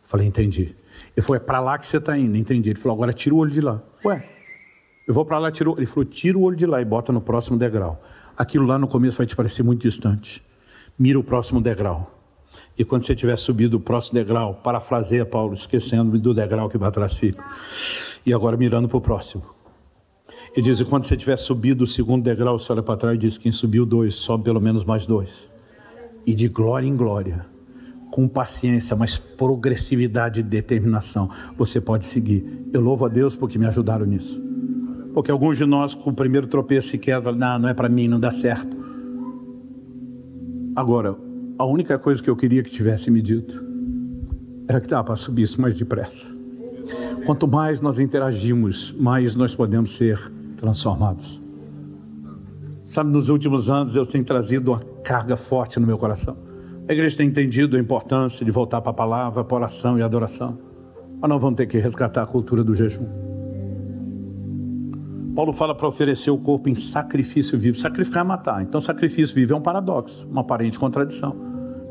Falei, entendi. Ele falou, é para lá que você está indo. Entendi. Ele falou, agora tira o olho de lá. Ué, eu vou para lá, tira o... Ele falou, tira o olho de lá e bota no próximo degrau. Aquilo lá no começo vai te parecer muito distante. Mira o próximo degrau. E quando você tiver subido o próximo degrau, parafraseia Paulo, esquecendo do degrau que para trás fica. E agora mirando para o próximo. Ele diz, e quando você tiver subido o segundo degrau, você olha para trás e diz, quem subiu 2, sobe pelo menos mais 2. E de glória em glória, com paciência, mas progressividade e determinação, você pode seguir. Eu louvo a Deus porque me ajudaram nisso. Porque alguns de nós, com o primeiro tropeço, se quedam, não é para mim, não dá certo. Agora, a única coisa que eu queria que tivesse me dito era que dá para subir isso mais depressa. Quanto mais nós interagimos, mais nós podemos ser transformados. Sabe, nos últimos anos Deus tem trazido uma carga forte no meu coração. A igreja tem entendido a importância de voltar para a palavra, para a oração e a adoração. Mas nós vamos ter que resgatar a cultura do jejum. Paulo fala para oferecer o corpo em sacrifício vivo. Sacrificar é matar. Então sacrifício vivo é um paradoxo, uma aparente contradição.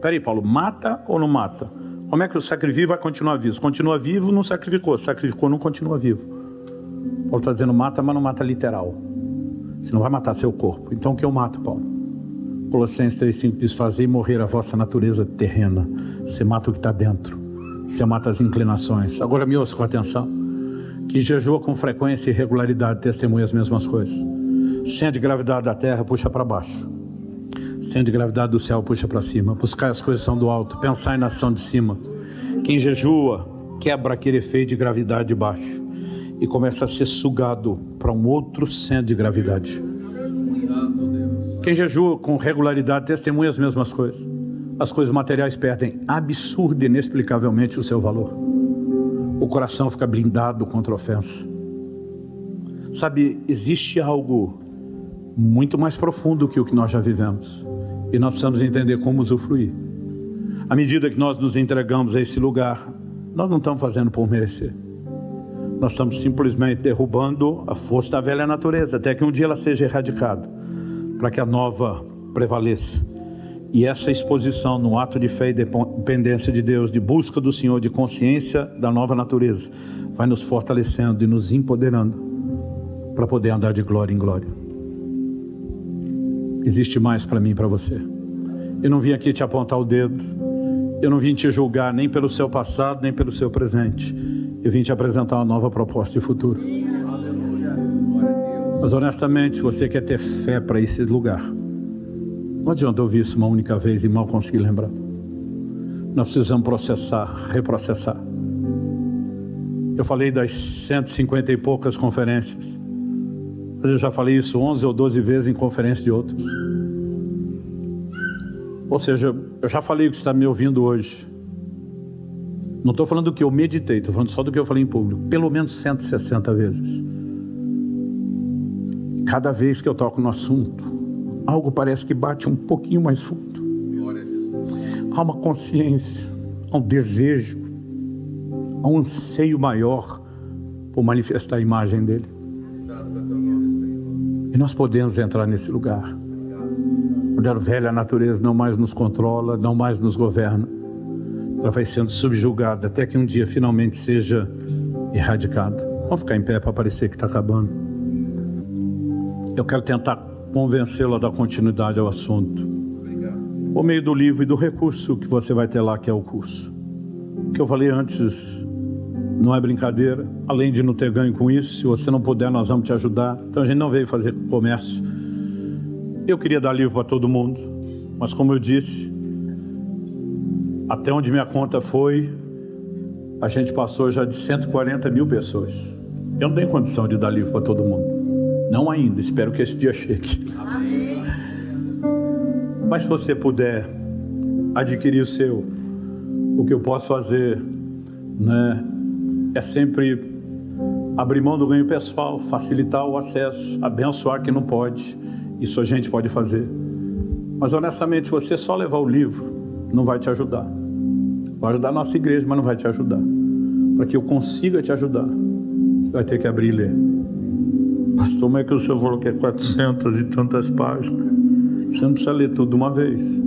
Peraí, Paulo, mata ou não mata? Como é que o sacrifício vai continuar vivo? Se continua vivo, não sacrificou. Se sacrificou, não continua vivo. Paulo está dizendo mata, mas não mata literal. Você não vai matar seu corpo. Então o que eu mato, Paulo? Colossenses 3,5 diz, fazei morrer a vossa natureza terrena. Você mata o que está dentro. Você mata as inclinações. Agora me ouça com atenção. Que jejua com frequência e regularidade testemunha as mesmas coisas. Centro de gravidade da terra puxa para baixo. Centro de gravidade do céu puxa para cima. Buscar as coisas são do alto. Pensar na ação de cima. Quem jejua quebra aquele efeito de gravidade de baixo e começa a ser sugado para um outro centro de gravidade. Quem jejua com regularidade testemunha as mesmas coisas. As coisas materiais perdem absurda e inexplicavelmente o seu valor. O coração fica blindado contra a ofensa. Sabe, existe algo muito mais profundo que o que nós já vivemos. E nós precisamos entender como usufruir. À medida que nós nos entregamos a esse lugar, nós não estamos fazendo por merecer. Nós estamos simplesmente derrubando a força da velha natureza, até que um dia ela seja erradicada, para que a nova prevaleça. E essa exposição no ato de fé e dependência de Deus, de busca do Senhor, de consciência da nova natureza, vai nos fortalecendo e nos empoderando. para poder andar de glória em glória. Existe mais para mim e para você. Eu não vim aqui te apontar o dedo. Eu não vim te julgar nem pelo seu passado, nem pelo seu presente. Eu vim te apresentar uma nova proposta de futuro. Mas honestamente, se você quer ter fé para esse lugar, não adianta ouvir isso uma única vez e mal conseguir lembrar. Nós precisamos processar, reprocessar. Eu falei das 150 e poucas conferências, mas eu já falei isso 11 ou 12 vezes em conferências de outros. Ou seja, eu já falei o que você está me ouvindo hoje. Não estou falando do que eu meditei, estou falando só do que eu falei em público. Pelo menos 160 vezes. Cada vez que eu toco no assunto, algo parece que bate um pouquinho mais fundo. Há uma consciência, há um desejo, há um anseio maior por manifestar a imagem dele. E nós podemos entrar nesse lugar, onde a velha natureza não mais nos controla, não mais nos governa. Ela vai sendo subjugada até que um dia finalmente seja erradicada. Vamos ficar em pé para parecer que está acabando. Eu quero tentar convencê-la a dar continuidade ao assunto, por meio do livro e do recurso que você vai ter lá, que é o curso. O que eu falei antes não é brincadeira, além de não ter ganho com isso. Se você não puder, nós vamos te ajudar. Então a gente não veio fazer comércio. Eu queria dar livro para todo mundo, mas como eu disse, até onde minha conta foi, a gente passou já de 140 mil pessoas. Eu não tenho condição de dar livro para todo mundo. Não ainda, espero que esse dia chegue. Amém. Mas se você puder adquirir o seu, o que eu posso fazer, né, é sempre abrir mão do ganho pessoal, facilitar o acesso, abençoar quem não pode. Isso a gente pode fazer. Mas honestamente, se você só levar o livro, não vai te ajudar. Vai ajudar a nossa igreja, mas não vai te ajudar. Para que eu consiga te ajudar, você vai ter que abrir e ler. Pastor, como é que o senhor falou que é 400 e tantas páginas? Você não precisa ler tudo de uma vez.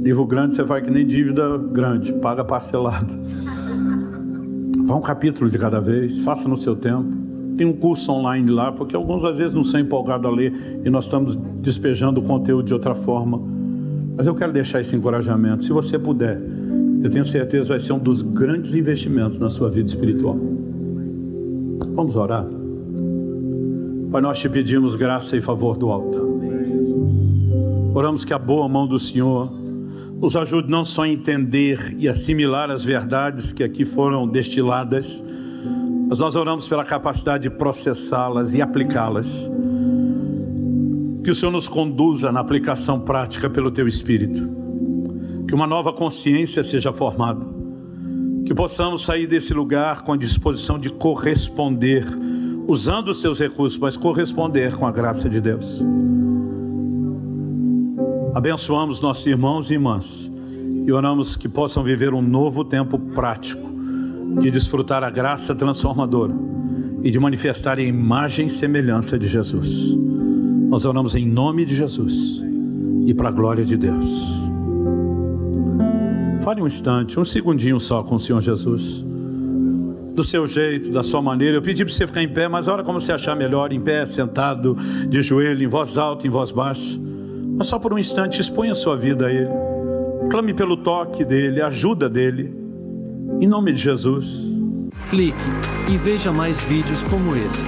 Livro grande você vai que nem dívida grande, paga parcelado. Vá um capítulo de cada vez, faça no seu tempo. Tem um curso online lá, porque alguns às vezes não são empolgados a ler e nós estamos despejando o conteúdo de outra forma. Mas eu quero deixar esse encorajamento. Se você puder, eu tenho certeza que vai ser um dos grandes investimentos na sua vida espiritual. Vamos orar? Pai, nós te pedimos graça e favor do alto. Oramos que a boa mão do Senhor nos ajude não só a entender e assimilar as verdades que aqui foram destiladas, mas nós oramos pela capacidade de processá-las e aplicá-las. Que o Senhor nos conduza na aplicação prática pelo Teu Espírito. Que uma nova consciência seja formada. Que possamos sair desse lugar com a disposição de corresponder, usando os Teus recursos, mas corresponder com a graça de Deus. Abençoamos nossos irmãos e irmãs e oramos que possam viver um novo tempo prático de desfrutar a graça transformadora e de manifestar a imagem e semelhança de Jesus. Nós oramos em nome de Jesus e para a glória de Deus. Fale um instante, um segundinho só com o Senhor Jesus. Do seu jeito, da sua maneira. Eu pedi para você ficar em pé, mas ora como você achar melhor, em pé, sentado, de joelho, em voz alta, em voz baixa. Mas só por um instante exponha a sua vida a Ele. Clame pelo toque dEle, a ajuda dEle. Em nome de Jesus. Clique e veja mais vídeos como esse.